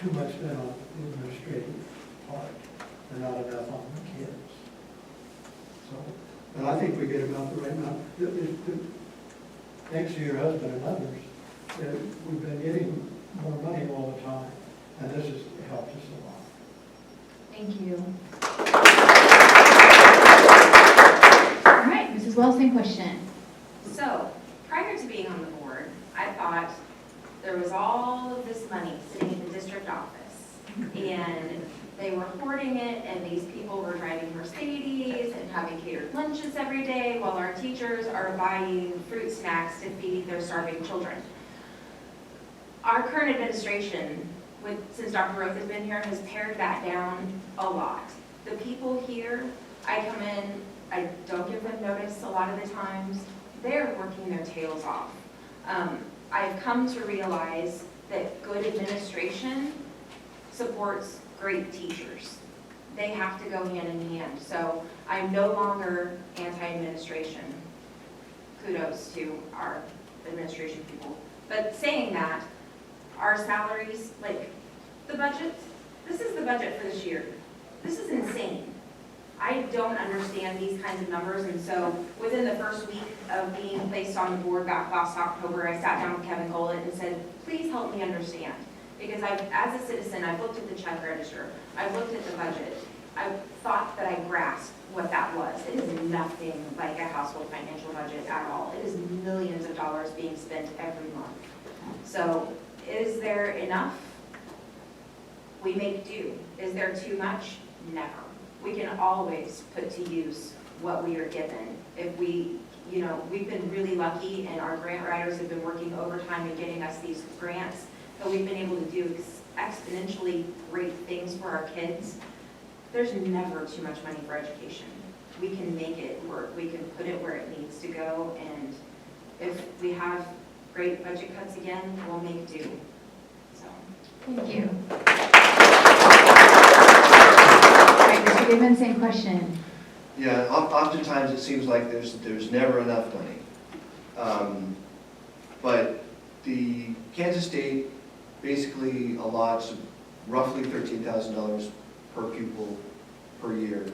too much spent on the administrative part and not enough on the kids. So but I think we get about the right amount. Thanks to your husband and others, we've been getting more money all the time, and this has helped us a lot. Thank you. All right, Mrs. Wells, same question. So, prior to being on the board, I thought there was all of this money sitting in the district office, and they were hoarding it, and these people were driving Mercedes and having catered lunches every day, while our teachers are buying fruit snacks to feed their starving children. Our current administration, since Dr. Roth has been here, has pared that down a lot. The people here, I come in, I don't give them notice a lot of the times. They're working their tails off. I've come to realize that good administration supports great teachers. They have to go hand in hand. So I'm no longer anti-administration. Kudos to our administration people. But saying that, our salaries, like the budget, this is the budget for this year. This is insane. I don't understand these kinds of numbers, and so within the first week of being placed on the board back last October, I sat down with Kevin Gollett and said, please help me understand. Because as a citizen, I've looked at the check register, I've looked at the budget, I thought that I grasped what that was. It is nothing like a household financial budget at all. It is millions of dollars being spent every month. So is there enough? We make do. Is there too much? Never. We can always put to use what we are given. If we, we've been really lucky, and our grant writers have been working overtime and getting us these grants, so we've been able to do exponentially great things for our kids. There's never too much money for education. We can make it work. We can put it where it needs to go, and if we have great budget cuts again, we'll make do. So. Thank you. All right, Mr. Goodman, same question. Yeah, oftentimes it seems like there's never enough money. But the Kansas State basically allots roughly $13,000 per pupil per year.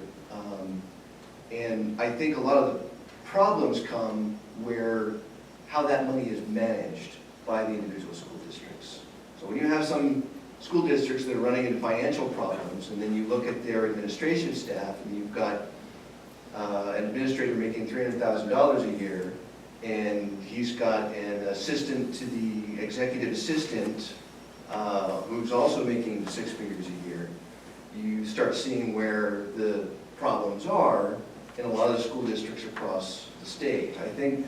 And I think a lot of the problems come where how that money is managed by the individual school districts. So when you have some school districts that are running into financial problems, and then you look at their administration staff, and you've got an administrator making $300,000 a year, and he's got an assistant to the executive assistant who's also making 6 figures a year, you start seeing where the problems are in a lot of the school districts across the state. I think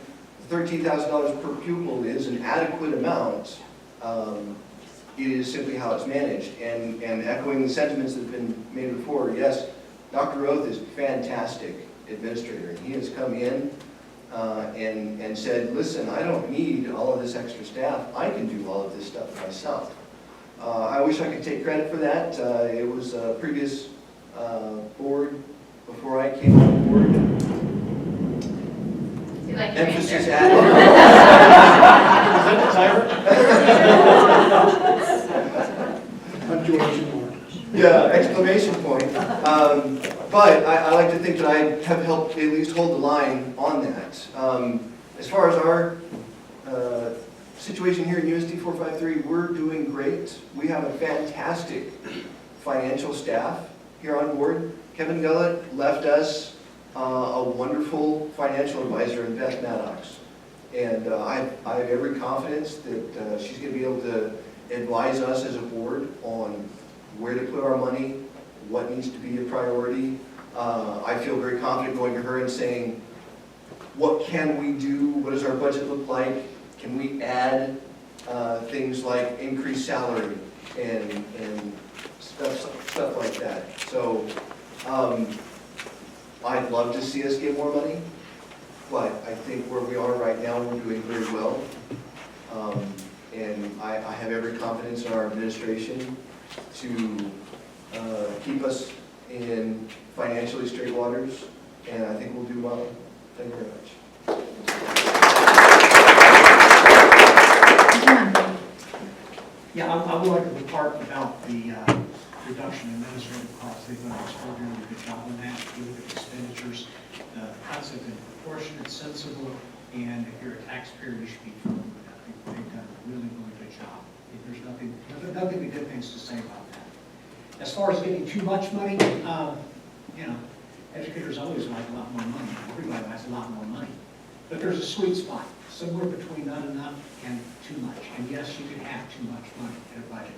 $13,000 per pupil is an adequate amount. It is simply how it's managed. And echoing the sentiments that have been made before, yes, Dr. Roth is a fantastic administrator. He has come in and said, listen, I don't need all of this extra staff. I can do all of this stuff myself. I wish I could take credit for that. It was a previous board before I came on board. You like your Emphasis answer? added. Punctuation marks. Yeah, exclamation point. But I like to think that I have helped at least hold the line on that. As far as our situation here in USD 453, we're doing great. We have a fantastic financial staff here on board. Kevin Gullett left us a wonderful financial advisor in Beth Maddox. And I have every confidence that she's going to be able to advise us as a board on where to put our money, what needs to be a priority. I feel very confident going to her and saying, what can we do? What does our budget look like? Can we add things like increased salary and stuff like that? So I'd love to see us get more money, but I think where we are right now, we're doing very well. And I have every confidence in our administration to keep us in financially straight waters, and I think we'll do well. Thank you very much. Yeah, I would like to report about the reduction in administrative costs. They've done an extraordinarily good job on that. If you look at expenditures, the cuts have been proportionate, sensible, and if you're a taxpayer, you should be thrilled with that. They've done a really, really good job. There's nothing but good things to say about that. As far as getting too much money, you know, educators always like a lot more money. Everybody likes a lot more money. But there's a sweet spot, somewhere between not enough and too much. And yes, you can have too much money in a budget.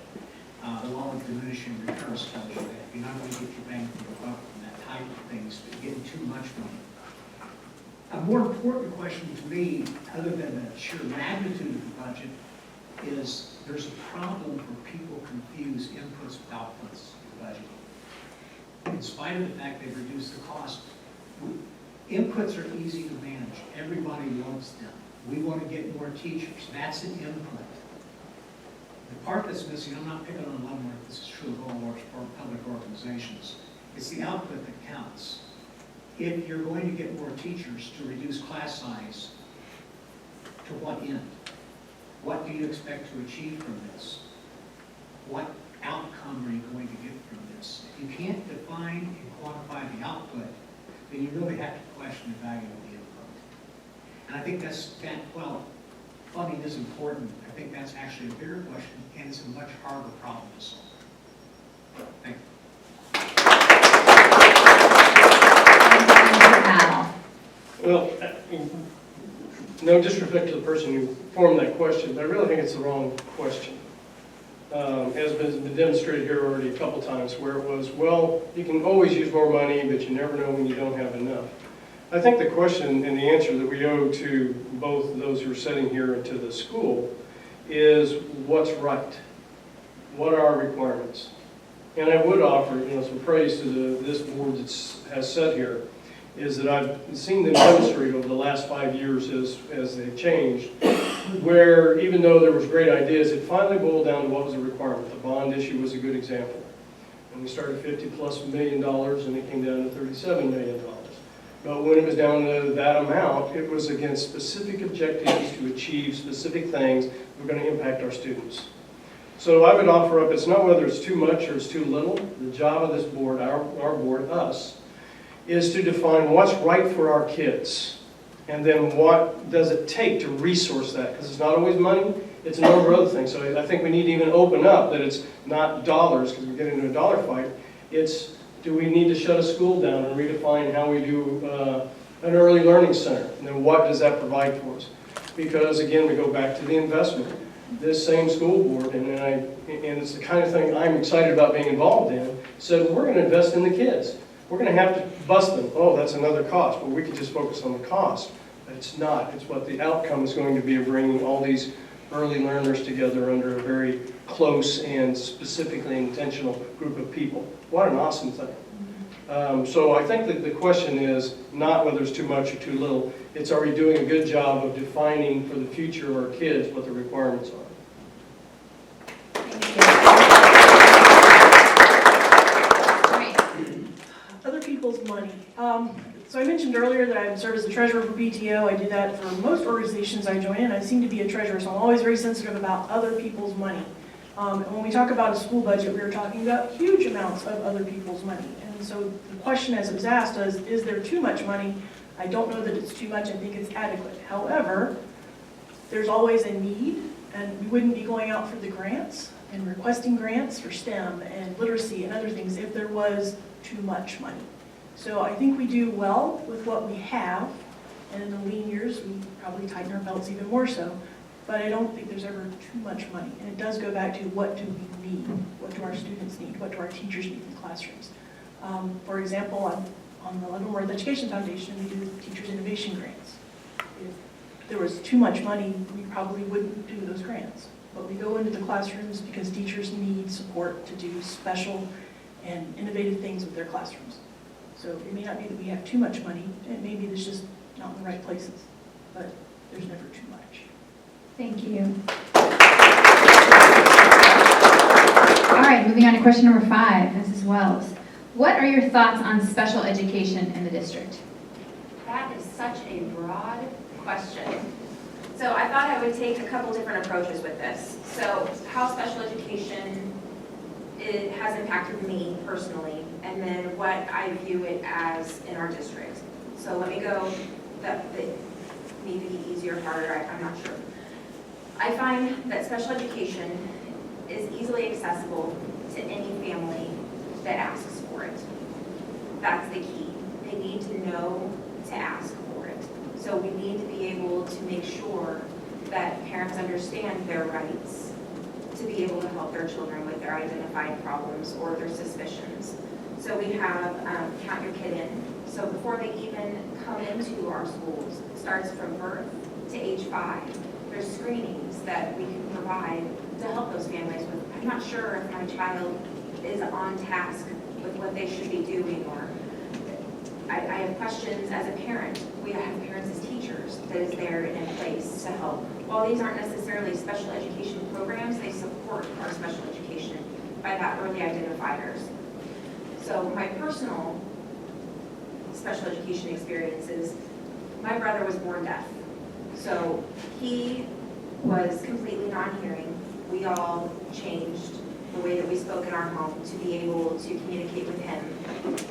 The law of diminishing returns tells you that. You're not going to get your bang for your buck from that type of things, but you're getting too much money. A more important question to me, other than the sheer magnitude of the budget, is there's a problem where people confuse inputs with outputs in the budget. In spite of the fact they've reduced the cost, inputs are easy to manage. Everybody wants them. We want to get more teachers. That's an input. The part that's missing, I'm not picking on Leavenworth, this is true of all public organizations, it's the output that counts. If you're going to get more teachers to reduce class size, to what end? What do you expect to achieve from this? What outcome are you going to get from this? If you can't define and quantify the output, then you really have to question the value of the input. And I think well, funding is important. I think that's actually a bigger question, and it's a much harder problem to solve. Thank you. Well, no disrespect to the person who formed that question, but I really think it's the wrong question. As has been demonstrated here already a couple times, where it was, well, you can always use more money, but you never know when you don't have enough. I think the question and the answer that we owe to both those who are sitting here and to the school is what's right? What are our requirements? And I would offer, some praise to this board that has sat here, is that I've seen them demonstrate over the last 5 years as they've changed, where even though there was great ideas, it finally boiled down to what was the requirement. The bond issue was a good example. And we started $50+ million and it came down to $37 million. But when it was down to that amount, it was against specific objectives to achieve specific things that were going to impact our students. So I would offer up, it's not whether it's too much or it's too little. The job of this board, our board, us, is to define what's right for our kids. And then what does it take to resource that? Because it's not always money, it's a number of other things. So I think we need to even open up that it's not dollars, because we get into a dollar fight. It's, do we need to shut a school down and redefine how we do an early learning center? And then what does that provide for us? Because again, we go back to the investment. This same school board, and it's the kind of thing I'm excited about being involved in, said, well, we're going to invest in the kids. We're going to have to bust them. Oh, that's another cost. Well, we could just focus on the cost. But it's not. It's what the outcome is going to be of bringing all these early learners together under a very close and specifically intentional group of people. What an awesome thing. So I think that the question is not whether it's too much or too little. It's, are we doing a good job of defining for the future of our kids what the requirements are? Other people's money. So I mentioned earlier that I serve as the treasurer for PTO. I do that for most organizations I join in. I seem to be a treasurer, so I'm always very sensitive about other people's money. And when we talk about a school budget, we are talking about huge amounts of other people's money. And so the question as it was asked is there too much money? I don't know that it's too much. I think it's adequate. However, there's always a need, and we wouldn't be going out for the grants and requesting grants for STEM and literacy and other things if there was too much money. So I think we do well with what we have, and in the lean years, we probably tighten our belts even more so, but I don't think there's ever too much money. And it does go back to what do we need? What do our students need? What do our teachers need in classrooms? For example, on the Leavenworth Education Foundation, we do Teachers Innovation Grants. If there was too much money, we probably wouldn't do those grants. But we go into the classrooms because teachers need support to do special and innovative things with their classrooms. So it may not be that we have too much money, and maybe it's just not in the right places, but there's never too much. Thank you. All right, moving on to question number 5, Mrs. Wells. What are your thoughts on special education in the district? That is such a broad question. So I thought I would take a couple different approaches with this. So how special education it has impacted me personally, and then what I view it as in our district. So let me go, that maybe the easier part, I'm not sure. I find that special education is easily accessible to any family that asks for it. That's the key. They need to know to ask for it. So we need to be able to make sure that parents understand their rights to be able to help their children with their identified problems or their suspicions. So we have Count Your Kid In. So before they even come into our schools, it starts from birth to age 5. There's screenings that we can provide to help those families with, I'm not sure if my child is on task with what they should be doing, or I have questions as a parent. We have parents as teachers that is there and in place to help. While these aren't necessarily special education programs, they support our special education by that early identifiers. So my personal special education experiences, my brother was born deaf. So he was completely non-hearing. We all changed the way that we spoke in our home to be able to communicate with him.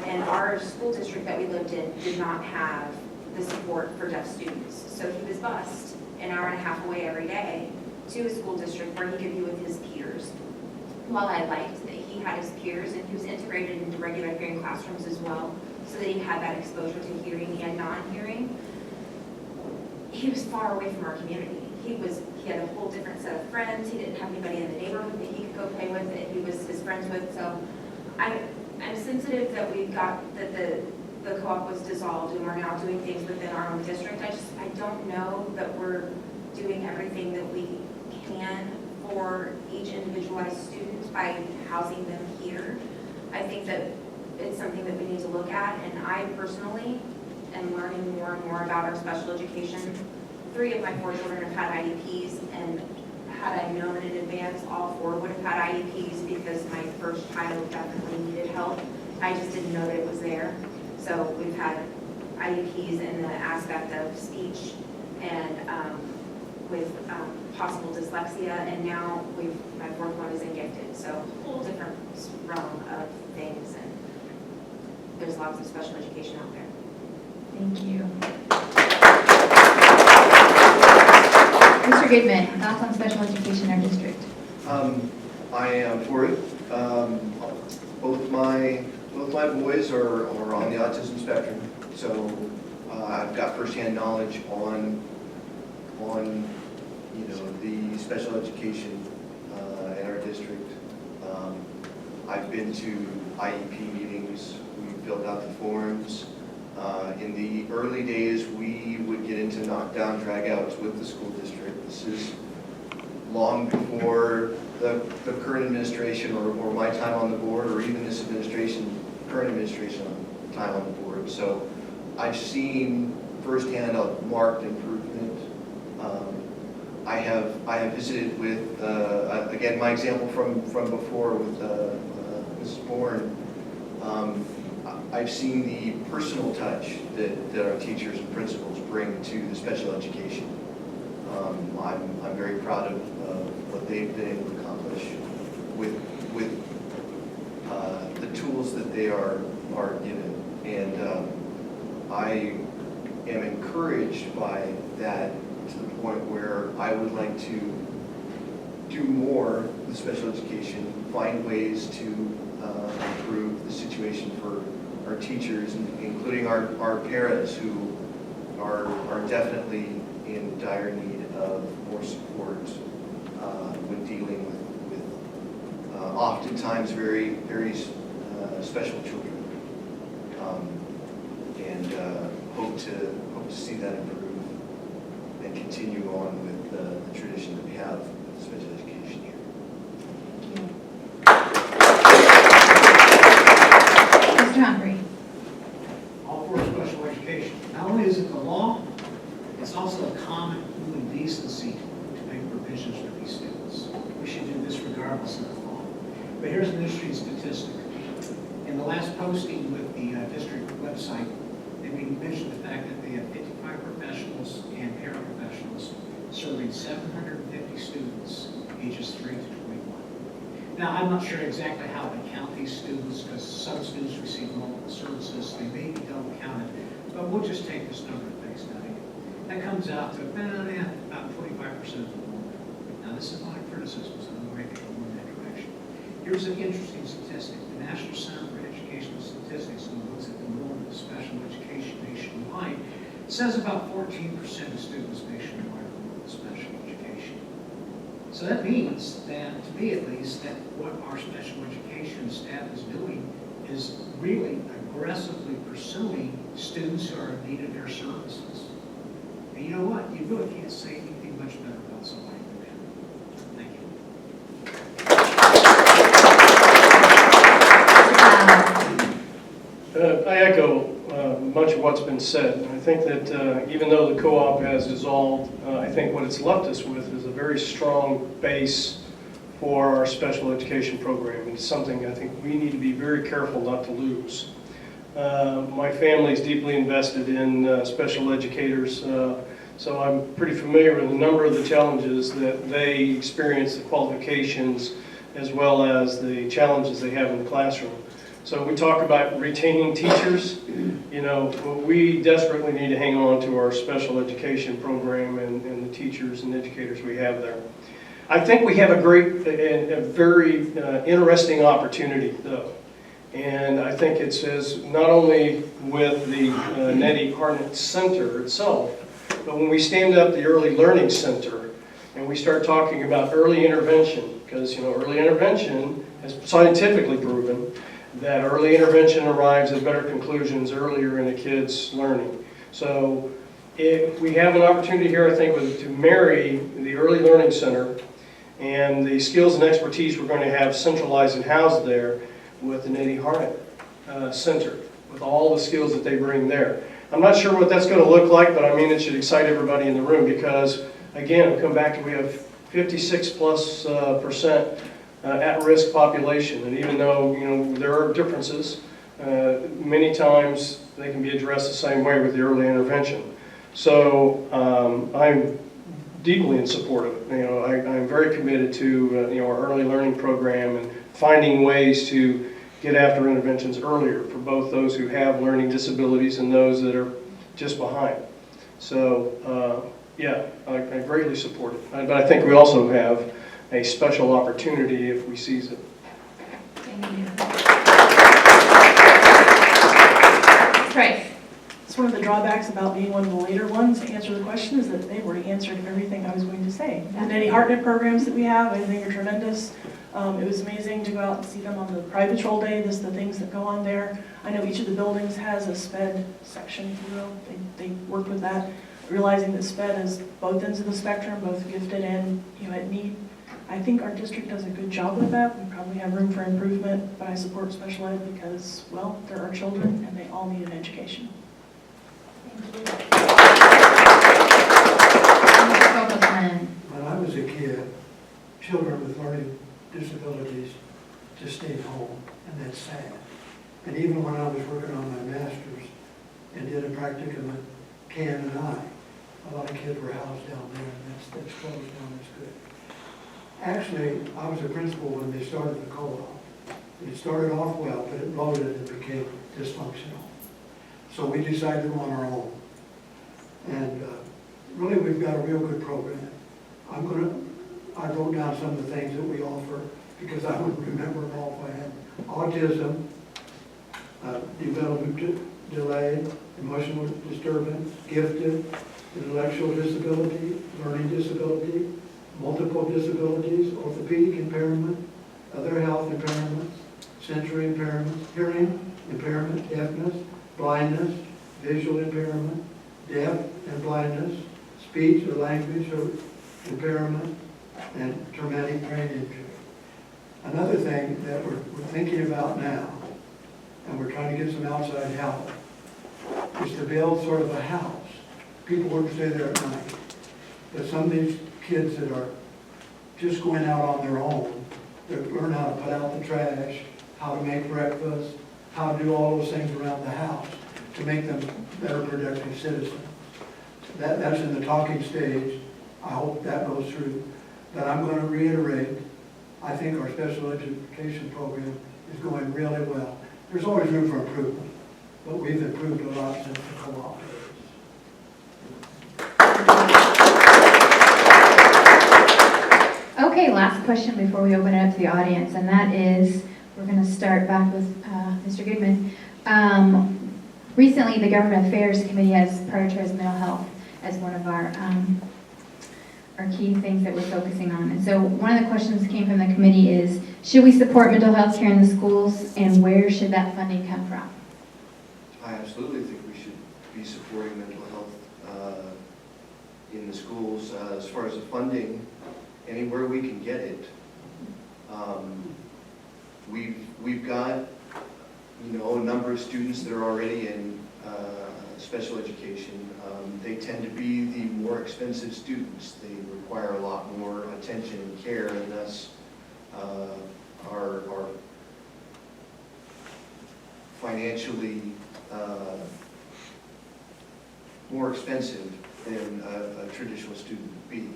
And our school district that we lived in did not have the support for deaf students. So he was bused an hour and a half away every day to a school district where he could be with his peers. While I liked that he had his peers and he was integrated into regular hearing classrooms as well, so that he had that exposure to hearing and non-hearing, he was far away from our community. He had a whole different set of friends. He didn't have anybody in the neighborhood that he could go play with, that he was his friends with. So I'm sensitive that we got that the co-op was dissolved and we're now doing things within our own district. I don't know that we're doing everything that we can for each individualized student by housing them here. I think that it's something that we need to look at, and I personally am learning more and more about our special education. 3 of my 4 children have had IEPs, and had I known in advance, all 4 would have had IEPs because my first child definitely needed help. I just didn't know that it was there. So we've had IEPs in the aspect of speech and with possible dyslexia, and now my 4th one is in gifted. So a whole different realm of things, and there's lots of special education out there. Thank you. Mr. Goodman, thoughts on special education in our district? I am for it. Both my boys are on the autism spectrum, so I've got firsthand knowledge on the special education in our district. I've been to IEP meetings. We filled out the forms. In the early days, we would get into knockdown dragouts with the school district. This is long before the current administration or my time on the board, or even this current administration time on the board. So I've seen firsthand a marked improvement. I have visited with, again, my example from before with Mrs. Bourne. I've seen the personal touch that our teachers and principals bring to the special education. I'm very proud of what they've been able to accomplish with the tools that they are given, and I am encouraged by that to the point where I would like to do more with special education, find ways to improve the situation for our teachers, including our parents, who are definitely in dire need of more support when dealing with oftentimes very, very special children, and hope to see that improve and continue on with the tradition that we have with special education here. Mr. Humphrey. All for special education. Not only is it the law, it's also a common human decency to make provisions for these students. We should do this regardless of the law. But here's an interesting statistic. In the last posting with the district website, they mentioned the fact that they have 55 professionals and paraprofessionals serving 750 students ages 3 to 21. Now, I'm not sure exactly how they count these students, because some students receive multiple services, they may be double counted, but we'll just take this number at face value. That comes out to about 25% of the board. Now, this is not a criticism, so I'm going to go in that direction. Here's an interesting statistic. The National Center for Educational Statistics, who looks at the enrollment of special education nationwide, says about 14% of students nationwide enroll in special education. So that means that, to me at least, that what our special education staff is doing is really aggressively pursuing students who are in need of their services. And you know what? You really can't say anything much better about somebody than that. Thank you. I echo much of what's been said. I think that even though the co-op has dissolved, I think what it's left us with is a very strong base for our special education program. It's something I think we need to be very careful not to lose. My family is deeply invested in special educators, so I'm pretty familiar with a number of the challenges that they experience, the qualifications, as well as the challenges they have in the classroom. So we talk about retaining teachers. You know, we desperately need to hang on to our special education program and the teachers and educators we have there. I think we have a very interesting opportunity, though. And I think it says not only with the Nettie Harnett Center itself, but when we stand up the Early Learning Center and we start talking about early intervention, because early intervention is scientifically proven that early intervention arrives at better conclusions earlier in a kid's learning. So if we have an opportunity here, I think, to marry the Early Learning Center and the skills and expertise we're going to have centralized and housed there with the Nettie Harnett Center, with all the skills that they bring there. I'm not sure what that's going to look like, but I mean it should excite everybody in the room because, again, we come back to we have 56+% at-risk population, and even though there are differences, many times they can be addressed the same way with the early intervention. So I'm deeply in support of it. I'm very committed to our early learning program and finding ways to get after interventions earlier for both those who have learning disabilities and those that are just behind. So yeah, I greatly support it, but I think we also have a special opportunity if we seize it. Thank you. Right. It's one of the drawbacks about being one of the later ones to answer the question is that they've already answered everything I was going to say. The Nettie Hartnett programs that we have, I think are tremendous. It was amazing to go out and see them on the Pride Patrol Day, the things that go on there. I know each of the buildings has a SPED section, if you will. They work with that, realizing that SPED is both ends of the spectrum, both gifted and at need. I think our district does a good job with that. We probably have room for improvement, but I support special ed because, well, there are children and they all need an education. When I was a kid, children with learning disabilities just stayed home, and that's sad. And even when I was working on my master's and did a practicum at Can and I, a lot of kids were housed down there, and that's closed down, that's good. Actually, I was a principal when they started the co-op. It started off well, but it bloated and became dysfunctional. So we decided to go on our own. And really, we've got a real good program. I wrote down some of the things that we offer because I would remember them all if I had. Autism, development delay, emotional disturbance, gifted, intellectual disability, learning disability, multiple disabilities, orthopedic impairment, other health impairments, sensory impairments, hearing impairment, deafness, blindness, visual impairment, deaf and blindness, speech or language or impairment, and traumatic brain injury. Another thing that we're thinking about now, and we're trying to get some outside help, is to build sort of a house. People wouldn't stay there at night. But some of these kids that are just going out on their own, they learn how to put out the trash, how to make breakfast, how to do all those things around the house to make them better productive citizens. That's in the talking stage. I hope that goes through. But I'm going to reiterate I think our special education program is going really well. There's always room for improvement, but we've improved a lot since the co-op. Okay, last question before we open it up to the audience, and that is, we're going to start back with Mr. Goodman. Recently, the Government Affairs Committee has prioritized mental health as one of our key things that we're focusing on. And so one of the questions that came from the committee is, should we support mental health care in the schools, and where should that funding come from? I absolutely think we should be supporting mental health in the schools. As far as the funding, anywhere we can get it. We've got, you know, a number of students that are already in special education. They tend to be the more expensive students. They require a lot more attention and care, and thus are financially more expensive than a traditional student would be.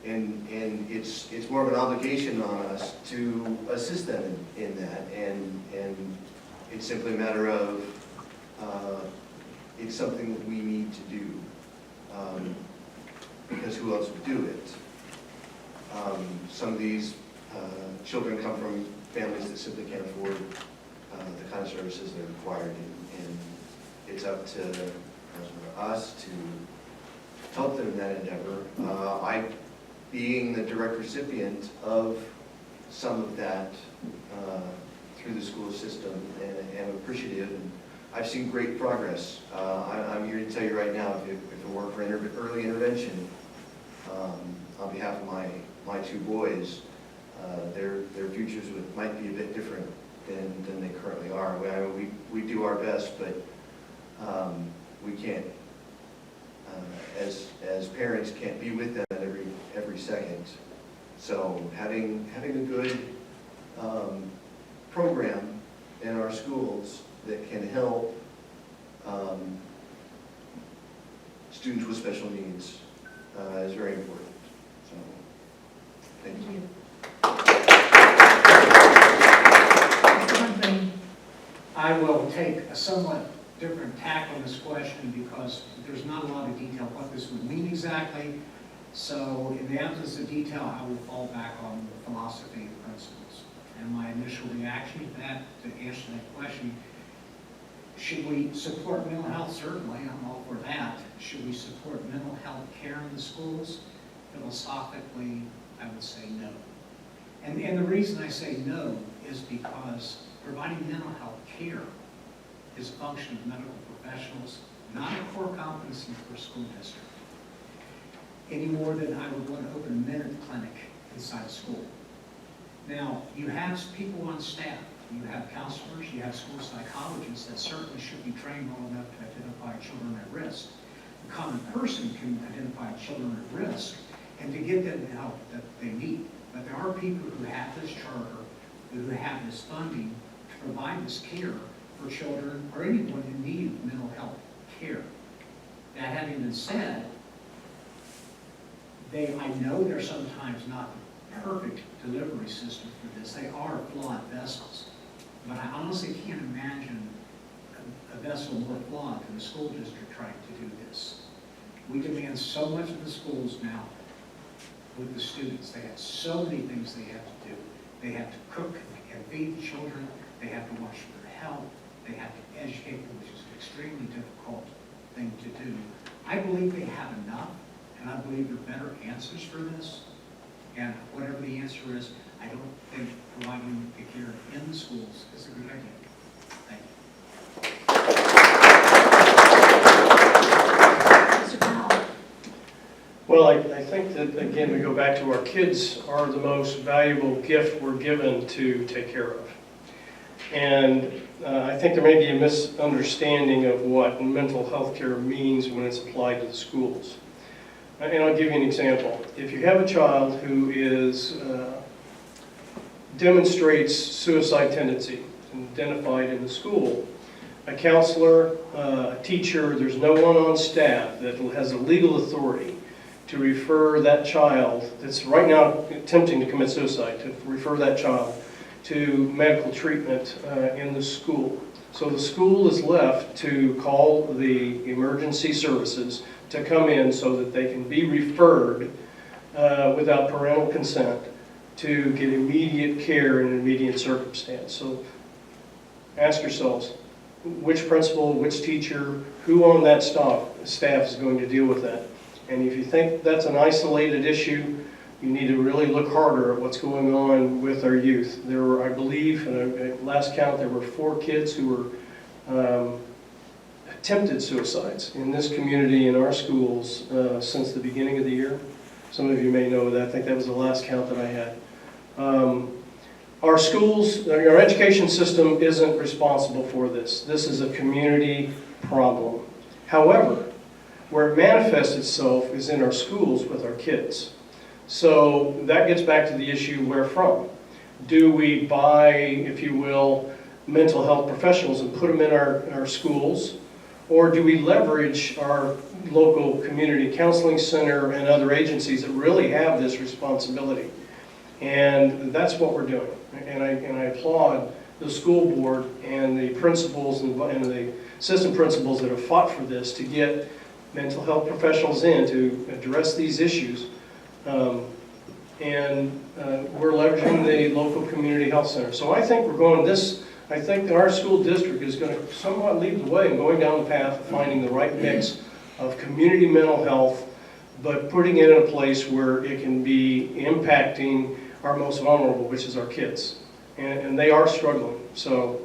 And it's more of an obligation on us to assist them in that, and it's simply a matter of it's something that we need to do, because who else would do it? Some of these children come from families that simply can't afford the kind of services that are required, and it's up to us to help them in that endeavor. I, being the direct recipient of some of that through the school system, and am appreciative, and I've seen great progress. I'm here to tell you right now, if it weren't for early intervention, on behalf of my two boys, their futures might be a bit different than they currently are. We do our best, but we can't, as parents, can't be with them every second. So having a good program in our schools that can help students with special needs is very important. So, thank you. I will take a somewhat different tack on this question because there's not a lot of detail what this would mean exactly. So in the absence of detail, I will fall back on the philosophy and principles. And my initial reaction to that, to answer that question, should we support mental health? Certainly, I'm all for that. Should we support mental health care in the schools? Philosophically, I would say no. And the reason I say no is because providing mental health care is a function of medical professionals, not a core competency for a school district. Any more than I would want to open a minute clinic inside school. Now, you have people on staff, you have counselors, you have school psychologists that certainly should be trained well enough to identify children at risk. The common person can identify children at risk and to get them the help that they need. But there are people who have this charter, who have this funding to provide this care for children or anyone who needs mental health care. That having been said, I know they're sometimes not the perfect delivery system for this. They are flawed vessels. But I honestly can't imagine a vessel more flawed than the school district trying to do this. We demand so much of the schools now with the students. They have so many things they have to do. They have to cook and feed the children. They have to watch their health. They have to educate them, which is an extremely difficult thing to do. I believe they have enough, and I believe there are better answers for this. And whatever the answer is, I don't think providing the care in the schools is a good idea. Thank you. Mr. Powell. Well, I think that, again, we go back to our kids are the most valuable gift we're given to take care of. And I think there may be a misunderstanding of what mental health care means when it's applied to the schools. And I'll give you an example. If you have a child who demonstrates suicide tendency, identified in the school, a counselor, a teacher, there's no one on staff that has a legal authority to refer that child that's right now attempting to commit suicide, to refer that child to medical treatment in the school. So the school is left to call the emergency services to come in so that they can be referred without parental consent to get immediate care in an immediate circumstance. So ask yourselves, which principal, which teacher, who on that staff is going to deal with that? And if you think that's an isolated issue, you need to really look harder at what's going on with our youth. There were, I believe, at last count, there were 4 kids who were attempted suicides in this community, in our schools, since the beginning of the year. Some of you may know that. I think that was the last count that I had. Our schools, our education system isn't responsible for this. This is a community problem. However, where it manifests itself is in our schools with our kids. So that gets back to the issue, where from? Do we buy, if you will, mental health professionals and put them in our schools? Or do we leverage our local community counseling center and other agencies that really have this responsibility? And that's what we're doing. And I applaud the school board and the principals and the assistant principals that have fought for this to get mental health professionals in to address these issues. We're leveraging the local community health center. So I think we're going I think our school district is going to somewhat lead the way in going down the path of finding the right mix of community mental health, but putting it in a place where it can be impacting our most vulnerable, which is our kids. And they are struggling. So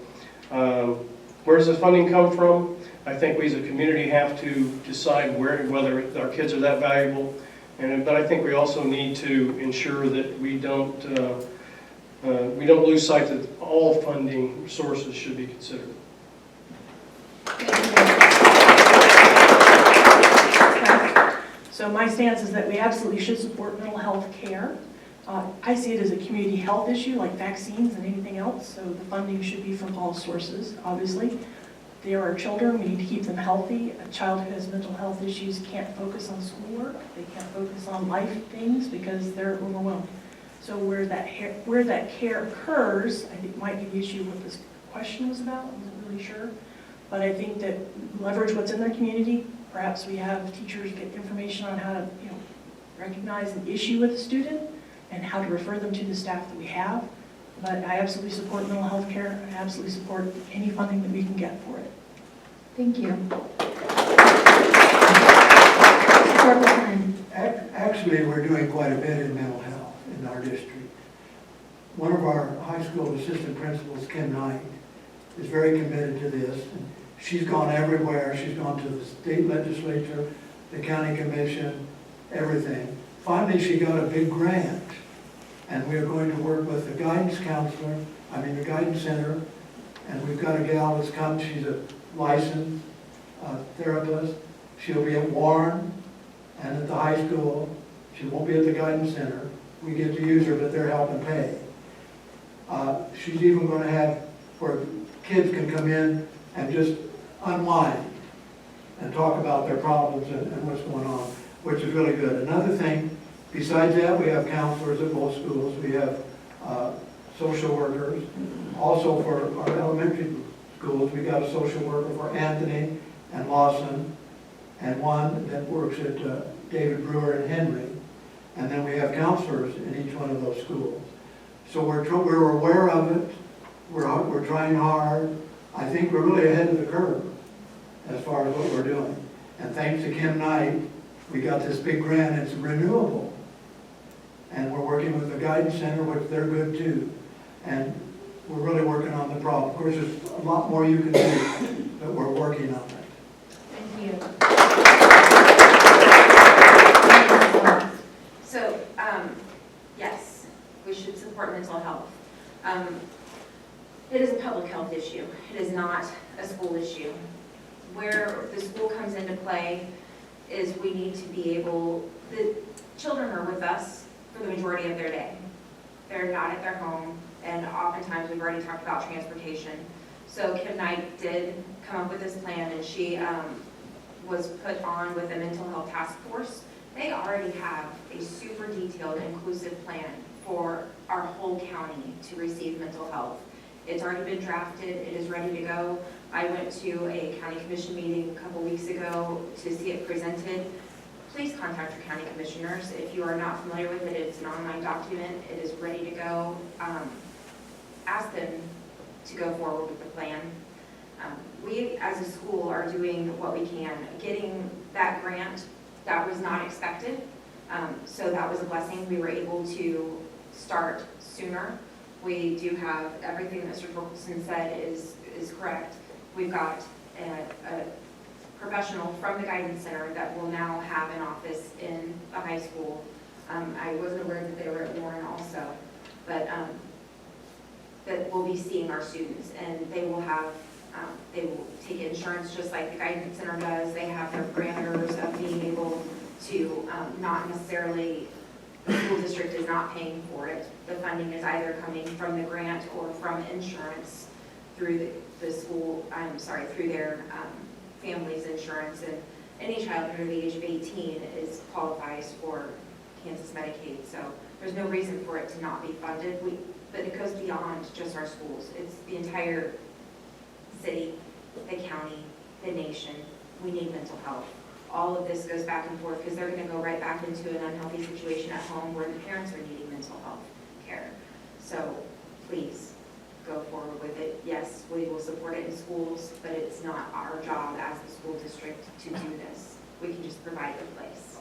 where does the funding come from? I think we as a community have to decide whether our kids are that valuable. But I think we also need to ensure that we don't lose sight that all funding sources should be considered. So my stance is that we absolutely should support mental health care. I see it as a community health issue like vaccines and anything else, so the funding should be from all sources, obviously. They are our children, we need to keep them healthy. A child who has mental health issues can't focus on schoolwork, they can't focus on life things because they're overwhelmed. So where that care occurs, I think might be the issue what this question was about, I wasn't really sure. But I think that leverage what's in their community. Perhaps we have teachers get information on how to recognize an issue with a student and how to refer them to the staff that we have. But I absolutely support mental health care. I absolutely support any funding that we can get for it. Thank you. Support Lieutenant. Actually, we're doing quite a bit in mental health in our district. One of our high school assistant principals, Kim Knight, is very committed to this. She's gone everywhere. She's gone to the state legislature, the county commission, everything. Finally, she got a big grant, and we are going to work with the guidance center, and we've got a gal that's come. She's a licensed therapist. She'll be at Warren and at the high school. She won't be at the guidance center. We get to use her, but they're helping pay. She's even going to have where kids can come in and just unwind and talk about their problems and what's going on, which is really good. Another thing, besides that, we have counselors at both schools. We have social workers. Also for our elementary schools, we got a social worker for Anthony and Lawson, and one that works at David Brewer and Henry. And then we have counselors in each one of those schools. So we're aware of it. We're trying hard. I think we're really ahead of the curve as far as what we're doing. And thanks to Kim Knight, we got this big grant. It's renewable. And we're working with the guidance center, which they're good too. And we're really working on the problem. Of course, there's a lot more you can do, but we're working on it. Thank you. So, yes, we should support mental health. It is a public health issue. It is not a school issue. Where the school comes into play is we need to be able, the children are with us for the majority of their day. They're not at their home, and oftentimes we've already talked about transportation. So Kim Knight did come up with this plan, and she was put on with a mental health task force they already have a super detailed inclusive plan for our whole county to receive mental health. It's already been drafted, it is ready to go. I went to a county commission meeting a couple weeks ago to see it presented. Please contact your county commissioners. If you are not familiar with it, it's an online document, it is ready to go. Ask them to go forward with the plan. We as a school are doing what we can. Getting that grant, that was not expected, so that was a blessing. We were able to start sooner. We do have everything that Mr. Torkelson said is correct. We've got a professional from the guidance center that will now have an office in the high school. I wasn't aware that they were at Warren also, but that will be seeing our students, and they will take insurance just like the guidance center does. They have their parameters of being able to not necessarily, the school district is not paying for it. The funding is either coming from the grant or from insurance through the school, through their family's insurance. And any child under the age of 18 qualifies for Kansas Medicaid. So there's no reason for it to not be funded. But it goes beyond just our schools. It's the entire city, the county, the nation. We need mental health. All of this goes back and forth because they're going to go right back into an unhealthy situation at home where the parents are needing mental health care. So please go forward with it. Yes, we will support it in schools, but it's not our job as the school district to do this. We can just provide the place.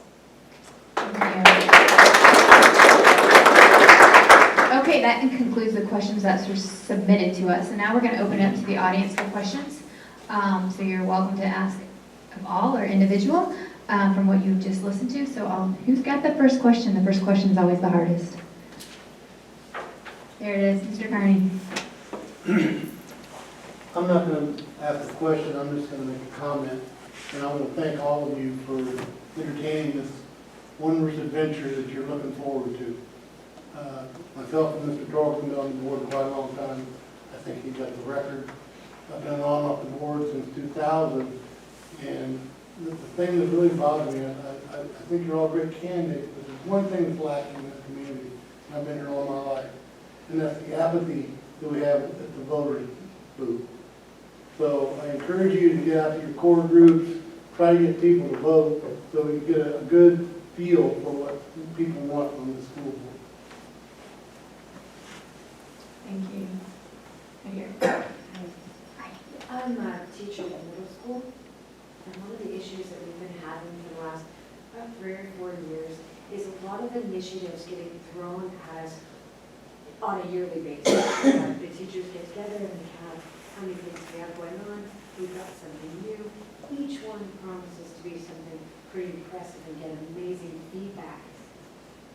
Okay, that concludes the questions that were submitted to us. And now we're going to open it up to the audience for questions. So you're welcome to ask of all or individual from what you just listened to. So who's got the first question? The first question is always the hardest. There it is, Mr. Carney. I'm not going to ask a question, I'm just going to make a comment. And I want to thank all of you for entertaining this wondrous adventure that you're looking forward to. Myself and Mr. Torkelson have been on the board quite a long time. I think he's got the record. I've been on off the board since 2000. And the thing that really bothers me, I think you're all great candidates, but there's one thing that's lacking in the community. And I've been here all my life. And that's the apathy that we have at the voters booth. So I encourage you to get out to your core groups, try to get people to vote so we get a good feel for what people want from the school board. Thank you. Right here. I'm a teacher in middle school, and one of the issues that we've been having for the last about 3 or 4 years is a lot of initiatives getting thrown at us on a yearly basis. The teachers get together and we have how many things we have going on, we've got something new. Each one promises to be something pretty impressive and get amazing feedback.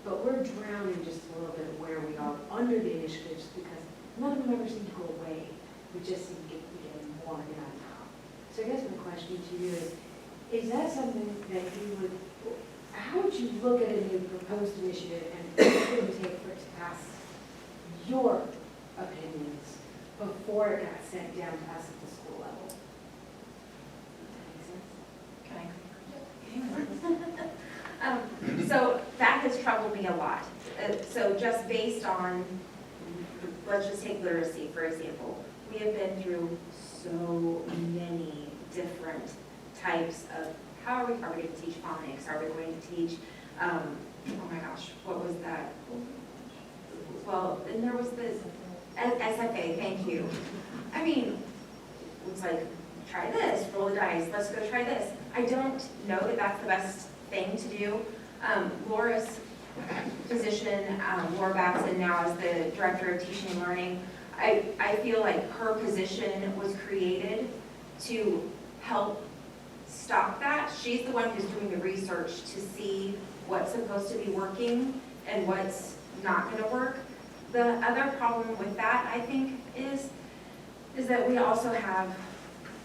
But we're drowning just a little bit of where we are under the initiatives because none of them ever seem to go away. We just seem to get more done now. So I guess my question to you is that something that you would, how would you look at a new proposed initiative and what it would take for it to pass your opinions before it got sent down to us at the school level? Does that make sense? So that has troubled me a lot. So just based on, let's just take literacy, for example. We have been through so many different types of, are we going to teach phonics? Are we going to teach, oh my gosh, what was that? Well, then there was this, SFA, thank you. I mean, it's like, try this, roll the dice, let's go try this. I don't know that that's the best thing to do. Laura's position, Laura Batson now as the Director of Teaching and Learning, I feel like her position was created to help stop that. She's the one who's doing the research to see what's supposed to be working and what's not going to work. The other problem with that, I think, is that we also have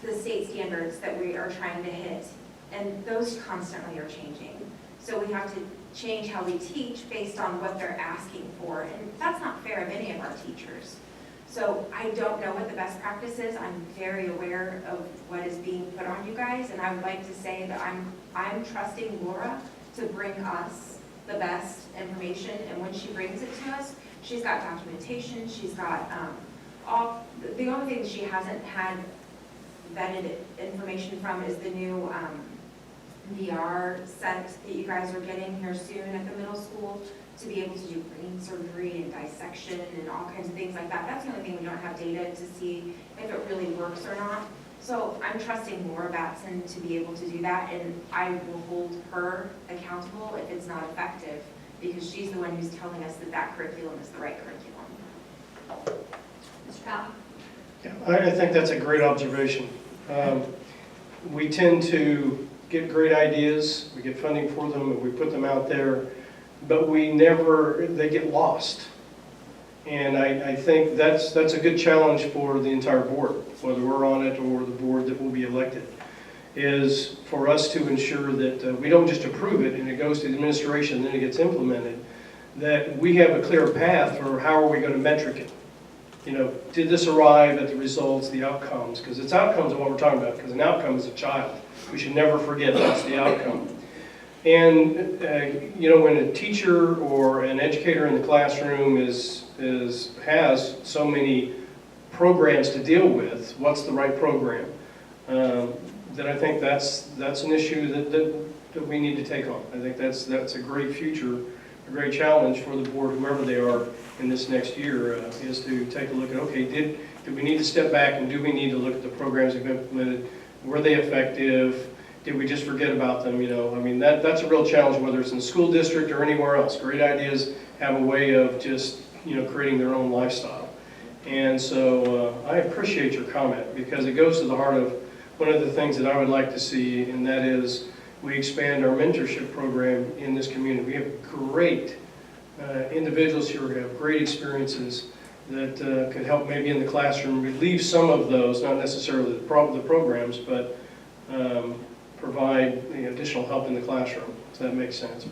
the state standards that we are trying to hit, and those constantly are changing. So we have to change how we teach based on what they're asking for, and that's not fair of any of our teachers. So I don't know what the best practice is. I'm very aware of what is being put on you guys, and I would like to say that I'm trusting Laura to bring us the best information, and when she brings it to us, she's got documentation, she's got the only thing she hasn't had vetted information from is the new VR set that you guys are getting here soon at the middle school to be able to do brain surgery and dissection and all kinds of things like that. That's the only thing we don't have data to see if it really works or not. So I'm trusting Laura Batson to be able to do that, and I will hold her accountable if it's not effective, because she's the one who's telling us that that curriculum is the right curriculum. Mr. Powell? Yeah, I think that's a great observation. We tend to get great ideas, we get funding for them, and we put them out there, but they get lost. And I think that's a good challenge for the entire board, whether we're on it or the board that will be elected, is for us to ensure that we don't just approve it and it goes to the administration and then it gets implemented, that we have a clear path for how are we going to metric it. You know, did this arrive at the results, the outcomes? Because it's outcomes of what we're talking about, because an outcome is a child. We should never forget that's the outcome. And, you know, when a teacher or an educator in the classroom has so many programs to deal with, what's the right program? Then I think that's an issue that we need to take on. I think that's a great future, a great challenge for the board, whoever they are in this next year, is to take a look at, okay, did we need to step back and do we need to look at the programs we've implemented? Were they effective? Did we just forget about them? You know, I mean, that's a real challenge, whether it's in the school district or anywhere else. Great ideas have a way of just, you know, creating their own lifestyle. And so I appreciate your comment, because it goes to the heart of one of the things that I would like to see, and that is we expand our mentorship program in this community. We have great individuals here who have great experiences that could help maybe in the classroom relieve some of those, not necessarily the programs, but provide additional help in the classroom, if that makes sense.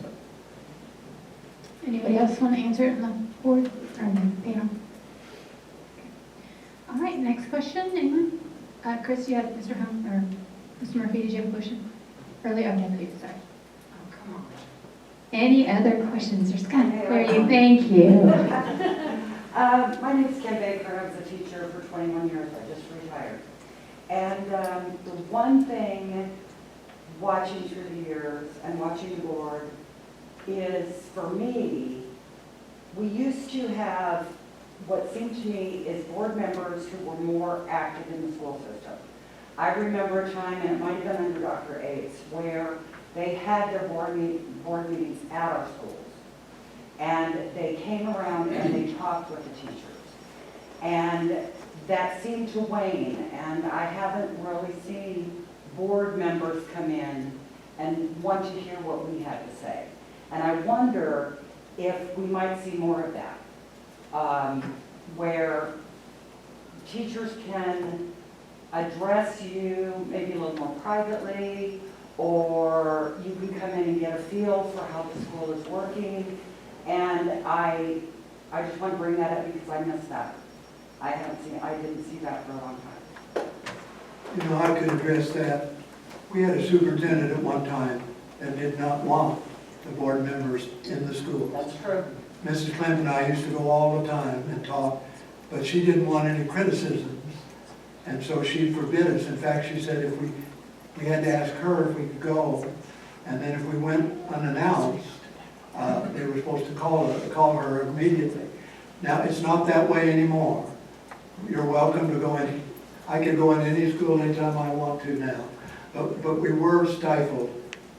Anybody else want to answer it on the board or on the panel? All right, next question, anyone? Chris, you had Mr. Hunt, or Mr. Murphy, did you have a question? Earlier, okay, please, sorry. Oh, come on. Any other questions? There's kind of clear you. Thank you. My name is Kim Baker. I was a teacher for 21 years. I just retired. And the one thing, watching through the years and watching the board, is for me, we used to have what seemed to me is board members who were more active in the school system. I remember a time, and it might have been under Dr. Ace, where they had their board meetings at our schools. And they came around and they talked with the teachers. And that seemed to wane, and I haven't really seen board members come in and want to hear what we had to say. And I wonder if we might see more of that, where teachers can address you maybe a little more privately, or you can come in and get a feel for how the school is working. And I just want to bring that up because I missed that. I didn't see that for a long time. You know, I could address that. We had a superintendent at one time that did not want the board members in the schools. That's true. Mrs. Clinton and I used to go all the time and talk, but she didn't want any criticisms. And so she forbid us. In fact, she said if we had to ask her if we could go, and then if we went unannounced, they were supposed to call her immediately. Now, it's not that way anymore. You're welcome to go in. I can go in any school anytime I want to now. But we were stifled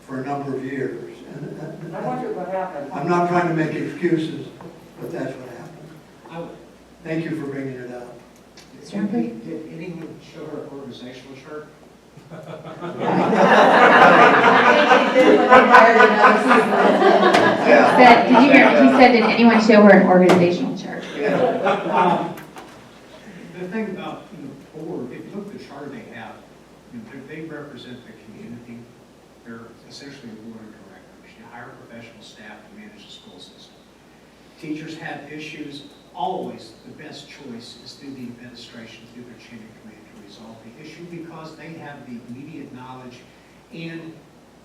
for a number of years. And I wonder what happened. I'm not trying to make excuses, but that's what happened. Thank you for bringing it up. Did anyone show her organizational chart? Did you hear me? He said, did anyone show her an organizational chart? The thing about the board, if you look at the chart they have, they represent the community. They're essentially the board of directors. You hire professional staff to manage the school system. Teachers have issues. Always the best choice is through the administration, through their chain of command to resolve the issue, because they have the immediate knowledge and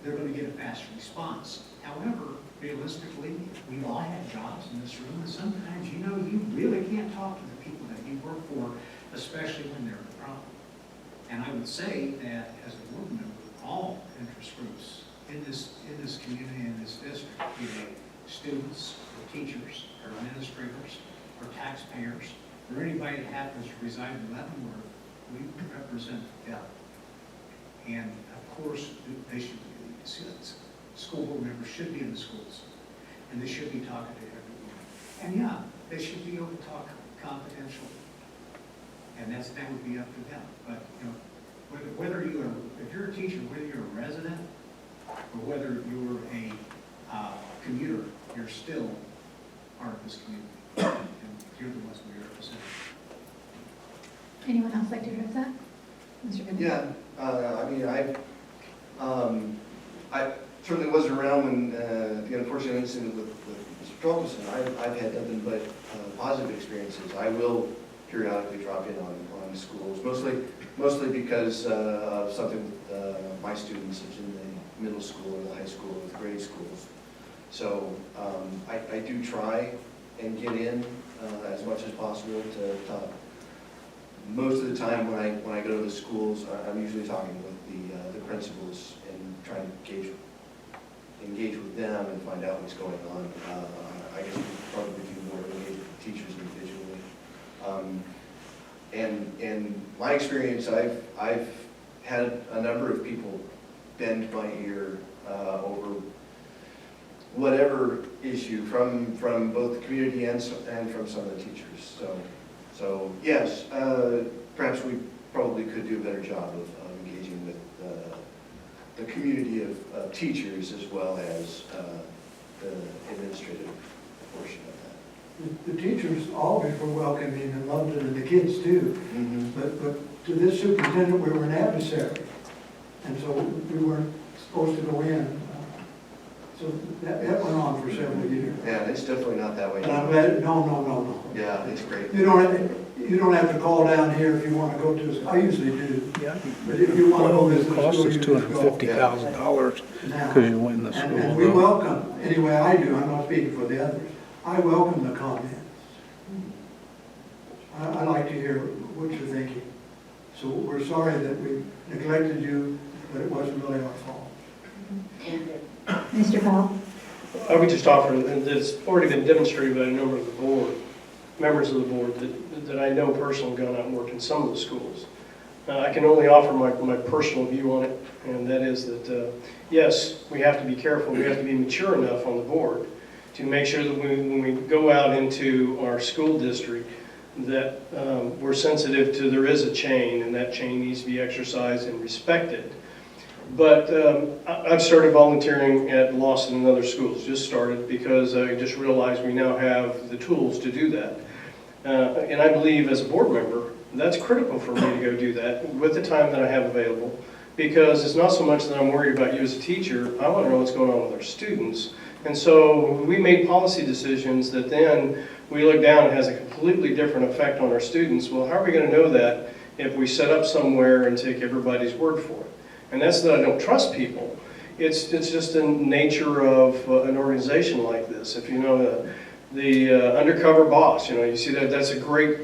they're going to get a faster response. However, realistically, we all have jobs in this room, and sometimes, you know, you really can't talk to the people that you work for, especially when they're a problem. And I would say that as a board member, all interest groups in this community, in this district, be they students, or teachers, or administrators, or taxpayers, or anybody that happens to reside in Leavenworth, we represent them. And of course, they should be, school board members should be in the schools, and they should be talking to everyone. And yeah, they should be able to talk confidential, and that would be up to them. But you know, whether you are, if you're a teacher, whether you're a resident or whether you're a commuter, you're still part of this community, and you're the ones we represent. Anyone else like to address that? Mr. Goodman? Yeah, I mean, I certainly wasn't around when the unfortunate incident with Mr. Torkelson. I've had nothing but positive experiences. I will periodically drop in on schools, mostly because of something with my students is in the middle school or the high school or the grade schools. So I do try and get in as much as possible to talk. Most of the time when I go to the schools, I'm usually talking with the principals and trying to engage with them and find out what's going on. I guess we probably do more engage with teachers individually. And my experience, I've had a number of people bend my ear over whatever issue from both the community and from some of the teachers. So yes, perhaps we probably could do a better job of engaging with the community of teachers as well as the administrative portion of that. The teachers always were welcoming and loved it, and the kids too. Mm-hmm. But to this superintendent, we were an adversary, and so we weren't supposed to go in. So that went on for several years. Yeah, it's definitely not that way. And I'm glad, no. Yeah, it's great. You don't have to call down here if you want to go to, I usually do. Yeah. But if you want to go visit It the costs school, us you just go. $250,000 Now, because you win the school. and we though. welcome, anyway, I do, I'm not speaking for the others, I welcome the comments. I like to hear what you're thinking. So we're sorry that we neglected you, but it wasn't really our fault. Mr. Powell? I would just offer that it's already been demonstrated by a number of the members of the board that I know personally gone out and worked in some of the schools. I can only offer my personal view on it, and that is that, yes, we have to be careful, we have to be mature enough on the board to make sure that when we go out into our school district, that we're sensitive to there is a chain, and that chain needs to be exercised and respected. But I've started volunteering at Lawson and other schools, just started because I just realized we now have the tools to do that. And I believe as a board member, that's critical for me to go do that with the time that I have available, because it's not so much that I'm worried about you as a teacher, I want to know what's going on with our students. And so we made policy decisions that then we look down and has a completely different effect on our students. Well, how are we going to know that if we set up somewhere and take everybody's word for it? And that's that I don't trust people. It's just the nature of an organization like this. If you know the Undercover Boss, you see that's a great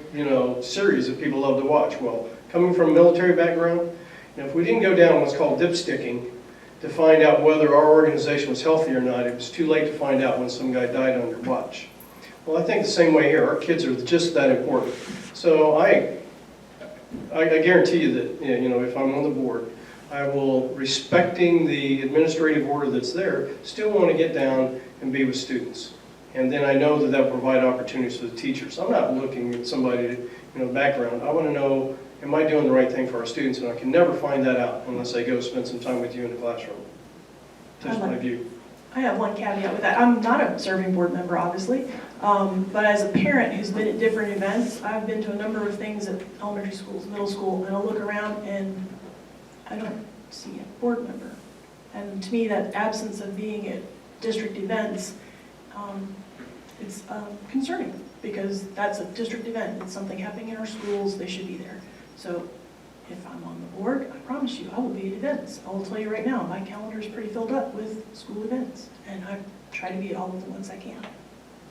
series that people love to watch. Well, coming from a military background, if we didn't go down what's called dipsticking to find out whether our organization was healthy or not, it was too late to find out when some guy died on your watch. Well, I think the same way here. Our kids are just that important. So I guarantee you that if I'm on the board, I will, respecting the administrative order that's there, still want to get down and be with students. And then I know that will provide opportunities for the teachers. I'm not looking at somebody, background. I want to know, am I doing the right thing for our students? And I can never find that out unless I go spend some time with you in the classroom. That's my view. I have one caveat with that. I'm not a serving board member, obviously, but as a parent who's been at different events, I've been to a number of things at elementary schools, middle school, and I'll look around and I don't see a board member. And to me, that absence of being at district events, it's concerning, because that's a district event. It's something happening in our schools, they should be there. So if I'm on the board, I promise you, I will be at events. I will tell you right now, my calendar is pretty filled up with school events, and I try to be at all of the ones I can.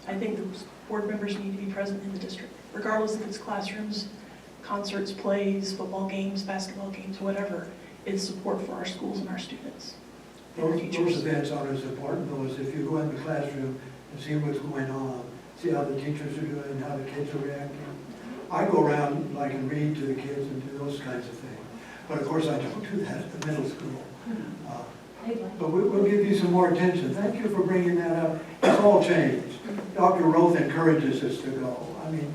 I think the board members need to be present in the district, regardless if it's classrooms, concerts, plays, football games, basketball games, whatever. It's support for our schools and our students. and our Those teachers. events aren't as important though as if you go in the classroom and see what's going on, see how the teachers are doing, how the kids are reacting. I go around like and read to the kids and do those kinds of things. But of course, I don't do that at the middle school. But we'll give you some more attention. Thank you for bringing that up. It's all changed. Dr. Roth encourages us to go. I mean,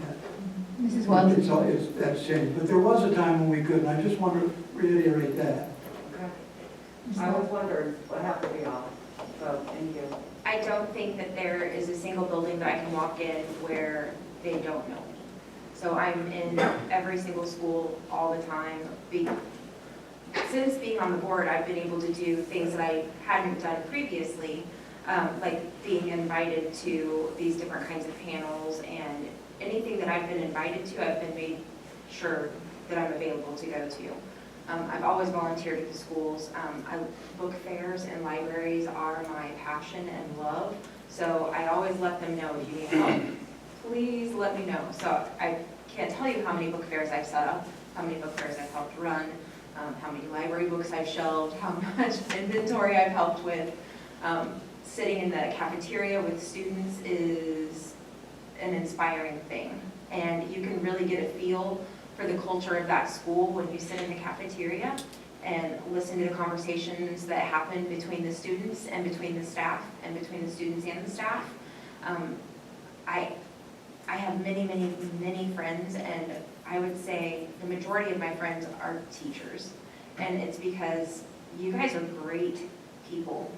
Mrs. Wells? that's changed. But there was a time when we couldn't. I just want to reiterate that. I was wondering what happened to y'all, so thank you. I don't think that there is a single building that I can walk in where they don't know me. So I'm in every single school all the time. Since being on the board, I've been able to do things that I hadn't done previously, like being invited to these different kinds of panels, and anything that I've been invited to, I've been made sure that I'm available to go to. I've always volunteered at the schools. Book fairs and libraries are my passion and love, so I always let them know, if you need help, please let me know. So I can't tell you how many book fairs I've set up, how many book fairs I've helped run, how many library books I've shelved, how much inventory I've helped with. Sitting in the cafeteria with students is an inspiring thing, and you can really get a feel for the culture of that school when you sit in the cafeteria and listen to the conversations that happen between the students and between the staff and between the students and the staff. I have many friends, and I would say the majority of my friends are teachers. And it's because you guys are great people,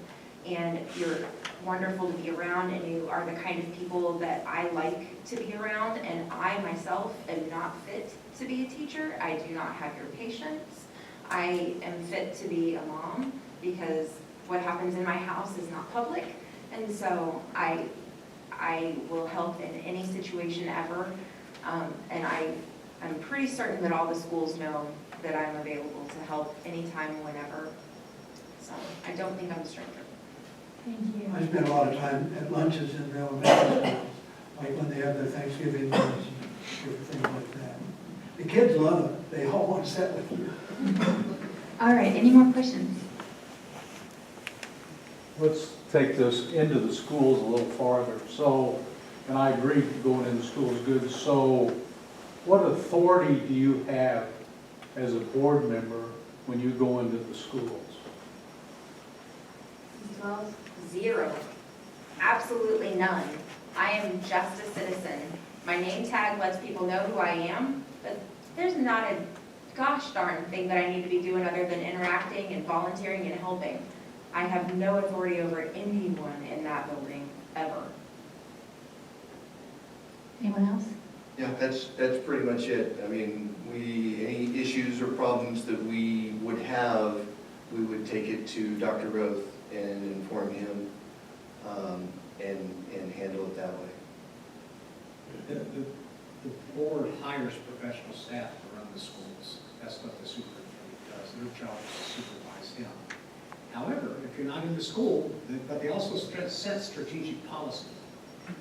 and you're wonderful to be around, and you are the kind of people that I like to be around, and I myself am not fit to be a teacher. I do not have your patience. I am fit to be a mom, because what happens in my house is not public, and so I will help in any situation ever, and I'm pretty certain that all the schools know that I'm available to help anytime, whenever. So I don't think I'm a stranger. Thank you. I spend a lot of time at lunches in the elementary schools, like when they have their Thanksgiving lunch and different things like that. The kids love it. They all want to sit with you. All right, any more questions? Let's take this into the schools a little farther. So, and I agree going into school is good. So what authority do you have as a board member when you go into the schools? Well, zero. Absolutely none. I am just a citizen. My name tag lets people know who I am, but there's not a gosh darn thing that I need to be doing other than interacting and volunteering and helping. I have no authority over anyone in that building, ever. Anyone else? Yeah, that's pretty much it. I mean, any issues or problems that we would have, we would take it to Dr. Roth and inform him, and handle it that way. The board hires professional staff to run the schools. That's what the superintendent does. Their job is to supervise him. However, if you're not in the school, but they also set strategic policy.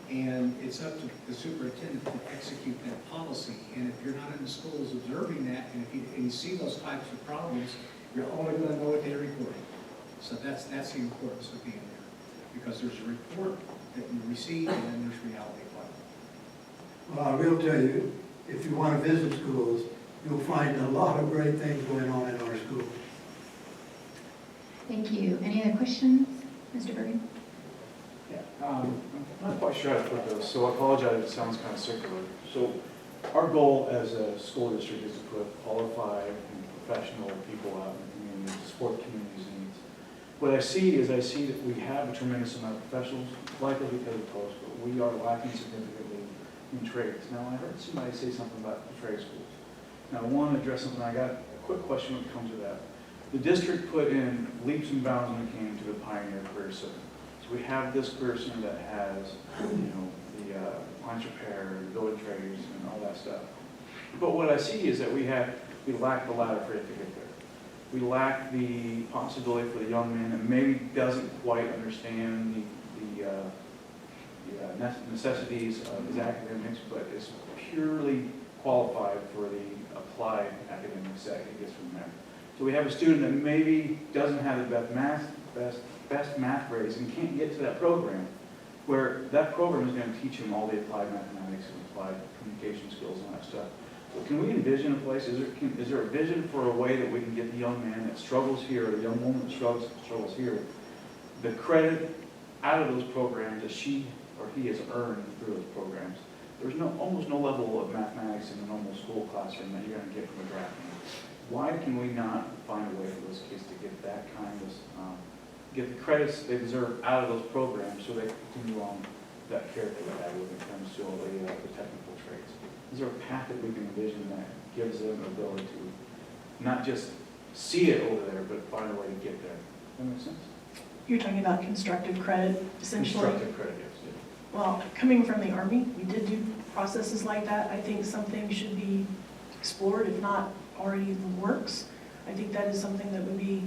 And it's up to the superintendent to execute that policy. And if you're not in the schools observing that, and if you see those types of problems, you're only going to know what they're reporting. So that's the importance of being there. Because there's a report that you receive, and then there's reality. Well, I will tell you, if you want to visit schools, you'll find a lot of great things going on in our schools. Thank you. Any other questions? Mr. Bergen? Yeah, I'm not quite sure how to put this, so I apologize if it sounds kind of circular. So our goal as a school district is to put qualified and professional people out in the community to support the community's needs. What I see that we have a tremendous amount of professionals, likely because of post, but we are lacking significantly in trades. Now, I heard somebody say something about the trade schools. Now, I want to address something. I got a quick question when it comes to that. The district put in leaps and bounds when it came to the Pioneer Career Center. So we have this career center that has, the appliance repair, the building trades, and all that stuff. But what I see is that we have We lack the ladder for it to get there. We lack the possibility for the young man that maybe doesn't quite understand the necessities of his academics, but is purely qualified for the applied academics that he gets from there. So we have a student that maybe doesn't have the best math grades and can't get to that program, where that program is going to teach him all the applied mathematics and applied communication skills and all that stuff. So can we envision a place, is there a vision for a way that we can get the young man that struggles here, or the young woman that struggles here, the credit out of those programs that she or he has earned through those programs? There's almost no level of mathematics in the normal school classroom that you're going to get from a draft. Why can we not find a way for those kids to get that kind of, get the credits they deserve out of those programs so they can continue on that character they have when it comes to all the technical traits? Is there a path that we can envision that gives them the ability to not just see it over there, but find a way to get there? Does that make sense? You're talking about constructive credit, essentially? Constructive credit, yes. Well, coming from the Army, we did do processes like that. I think something should be explored, if not already in the works. I think that is something that would be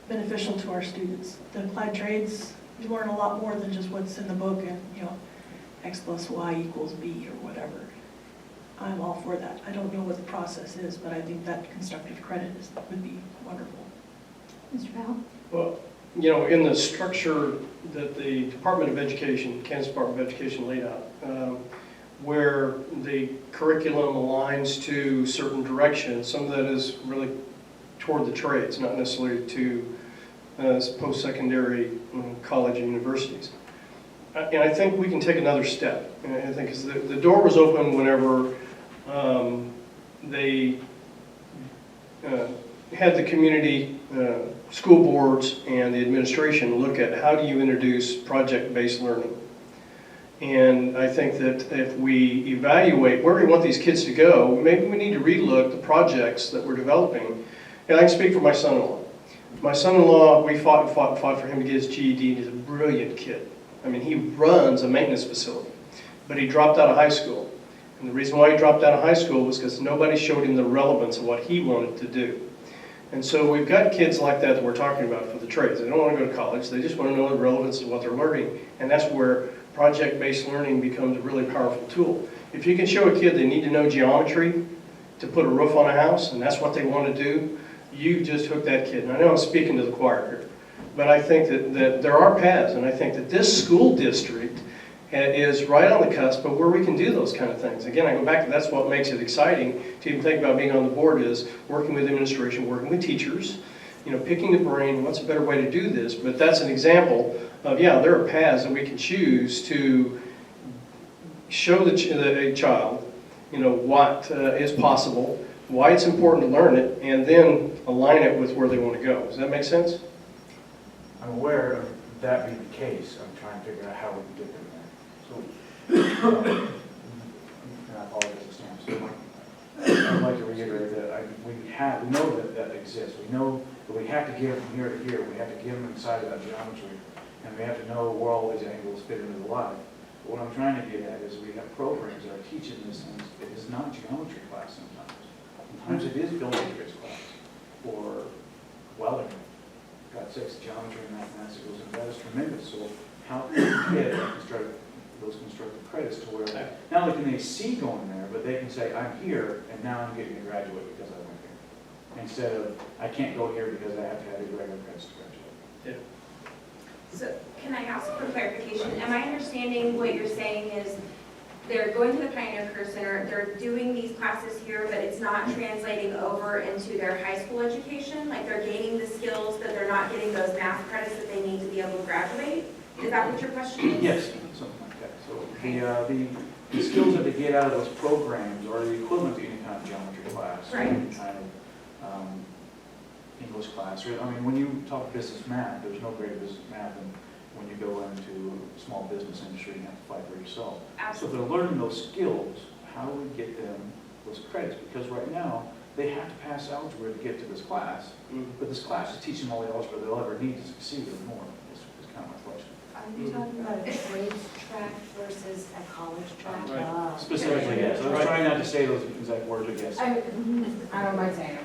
beneficial to our students. The applied trades, you learn a lot more than just what's in the book and, X plus Y equals B or whatever. I'm all for that. I don't know what the process is, but I think that constructive credit would be wonderful. Mr. Powell? Well, in the structure that the Department of Education, Kansas Department of Education laid out, where the curriculum aligns to certain directions, some of that is really toward the trades, not necessarily to post-secondary college and universities. And I think we can take another step. And I think the door was open whenever they had the community school boards and the administration look at how do you introduce project-based learning. And I think that if we evaluate where we want these kids to go, maybe we need to relook the projects that we're developing. And I can speak for my son-in-law. My son-in-law, we fought for him to get his GED, and he's a brilliant kid. I mean, he runs a maintenance facility, but he dropped out of high school. And the reason why he dropped out of high school was because nobody showed him the relevance of what he wanted to do. And so we've got kids like that we're talking about for the trades. They don't want to go to college. They just want to know the relevance of what they're learning. And that's where project-based learning becomes a really powerful tool. If you can show a kid they need to know geometry to put a roof on a house, and that's what they want to do, you just hooked that kid. And I know I'm speaking to the choir here, but I think that there are paths, and I think that this school district is right on the cusp of where we can do those kind of things. Again, I go back to that's what makes it exciting to even think about being on the board, is working with administration, working with teachers, picking the brain, what's a better way to do this. But that's an example of, there are paths that we can choose to show the child, what is possible, why it's important to learn it, and then align it with where they want to go. Does that make sense? I'm aware of that being the case. I'm trying to figure out how we can get them there. So, and I apologize for Sam. So I'd like to reiterate that we know that exists. We know that we have to get from here to here. We have to get them excited about geometry, and we have to know where all these angles fit into the life. But what I'm trying to get at is we have programs that are teaching this, and it is not geometry class sometimes. Sometimes it is building trades class or welding. God sakes, geometry and mathematics goes into that is tremendous. So how can we get those constructive credits to where not only can they see going there, but they can say, I'm here, and now I'm getting to graduate because I went here. Instead of, I can't go here because I have to have the regular credits to graduate. So can I ask for clarification? Am I understanding what you're saying is they're going to the Pioneer Career Center, they're doing these classes here, but it's not translating over into their high school education? Like they're gaining the skills, but they're not getting those math credits that they need to be able to graduate? Is that what your question is? Yes, something like that. So the skills that they get out of those programs are the equivalent to any kind of geometry class, right, any kind of English class. When you talk business math, there's no greater business math than when you go into a small business industry and have to fight for yourself. Absolutely. So if they're learning those skills, how do we get them those credits? Because right now, they have to pass algebra to get to this class, but this class is teaching them all the algebra they'll ever need to succeed or more, is kind of my question. Are you talking about a trades track versus a college track? Right. Specifically, yes. I was trying not to say those exact words, but yes. I don't mind saying them.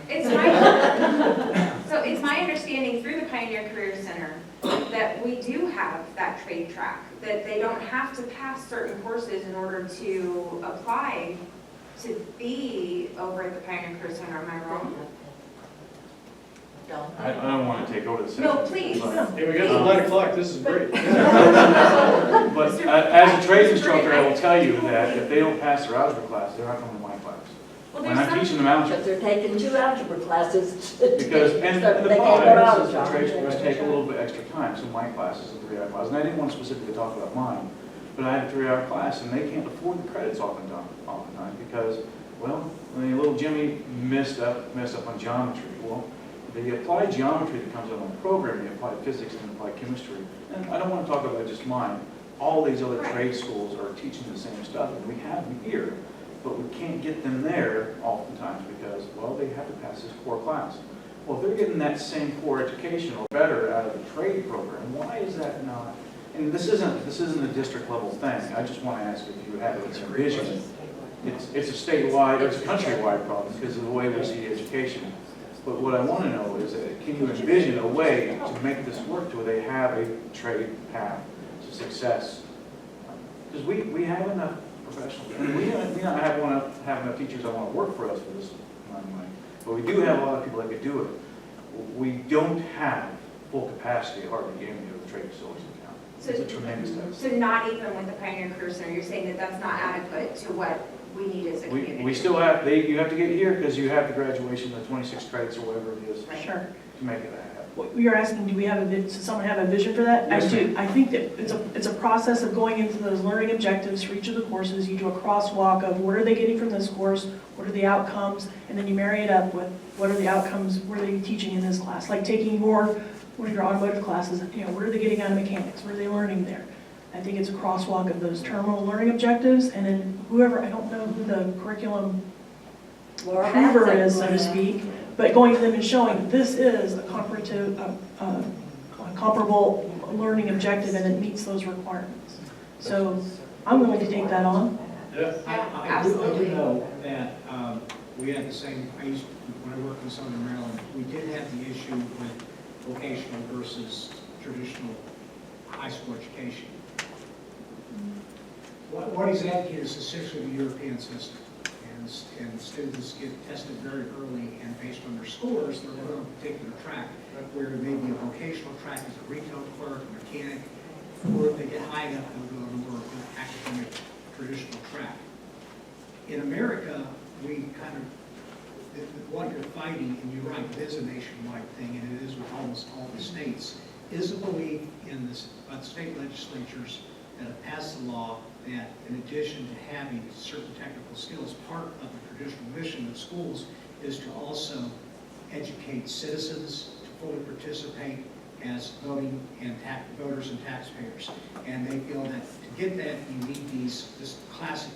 It's my understanding through the Pioneer Career Center that we do have that trade track, that they don't have to pass certain courses in order to apply to be over at the Pioneer Career Center. Am I wrong? I don't want to take over the session. No, please. but- Hey, we got to 9 o'clock, this is great. But as a trades instructor, I will tell you that if they don't pass their algebra class, they're not coming to my class. Well, When there's I'm some, teaching them algebra, But they're taking 2 algebra classes. because, and So the they problem can't go to is the algebra. trades course take a little bit extra time, so my class is a 3-hour class, and I didn't want to specifically talk about mine, but I had a 3-hour class, and they can't afford the credits oftentimes, because, well, little Jimmy messed up on geometry. Well, the applied geometry that comes out on the program, the applied physics and applied chemistry, and I don't want to talk about just mine, all these other trade schools are teaching the same stuff, and we have them here, but we can't get them there oftentimes because, well, they have to pass this core class. Well, if they're getting that same core education or better out of the trade program, why is that not? And this isn't a district level thing. I just want to ask if you have a vision. It's a statewide, it's a countrywide problem because of the way we see education. But what I want to know is, can you envision a way to make this work to where they have a trade path to success? Because we have enough professionals. I mean, we don't have enough teachers that want to work for us for this amount of money. But we do have a lot of people that could do it. We don't have full capacity hardly any of the trade facilities in town. It's a tremendous task. so not even with the Pioneer Career Center, you're saying that that's not adequate to what we need as a community? We still have, you have to get here because you have the graduation, the 26 credits or whatever it is Sure. to make it happen. What you're asking, do we have does someone have a vision for that? Yes, I do. I think that it's a process of going into those learning objectives for each of the courses. You do a crosswalk of what are they getting from this course, what are the outcomes, and then you marry it up with what are the outcomes, what are they teaching in this class? Like taking one of your automotive classes, what are they getting out of mechanics? What are they learning there? I think it's a crosswalk of those terminal learning objectives, and then whoever, I don't know who the curriculum approver is, so to speak, but going to them and showing this is a comparable learning objective and it meets those requirements. So I'm willing to take that on. Yeah. I do know that we had the same, when I worked in Southern Maryland, we did have the issue with vocational versus traditional high school education. What he's advocating is essentially the European system. And students get tested very early, and based on their scores, they're on a particular track, where it may be a vocational track as a retail clerk, a mechanic, or if they get high enough, they'll go to more of an academic traditional track. In America, we kind of, what you're fighting, and you're right, it is a nationwide thing, and it is with almost all the states, is a belief in the state legislatures that have passed the law that in addition to having certain technical skills, part of the traditional mission of schools is to also educate citizens to fully participate as voters and taxpayers. And they feel that to get that, you need this classic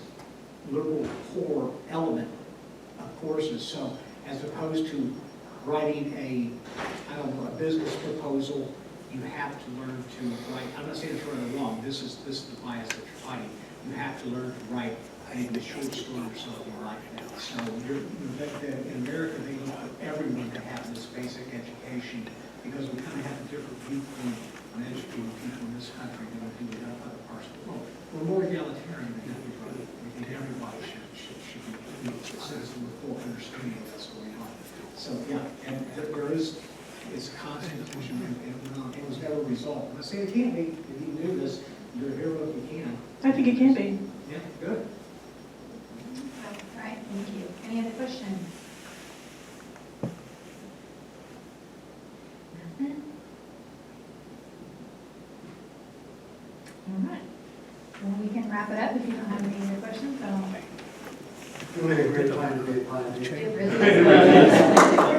liberal core element of courses. So as opposed to writing a business proposal, you have to learn to write. I'm not saying it's right or wrong. This is the bias that you're fighting. You have to learn to write maybe a short story or something like that. So in America, they look for everyone to have this basic education because we kind of have a different viewpoint on educating people in this country than we do in other parts of the world. We're more egalitarian than everybody. We think everybody should be a citizen with full understanding of what's going on. So yeah, and there is. It's a constant push, and it was never resolved. I'm not saying it can't be. If you do this, you're a hero if you can. I think it can be. Yeah, good. All right, thank you. Any other questions? Nothing? All right. Well, we can wrap it up if you don't have any other questions. Really a great time to be a pioneer. It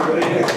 really is.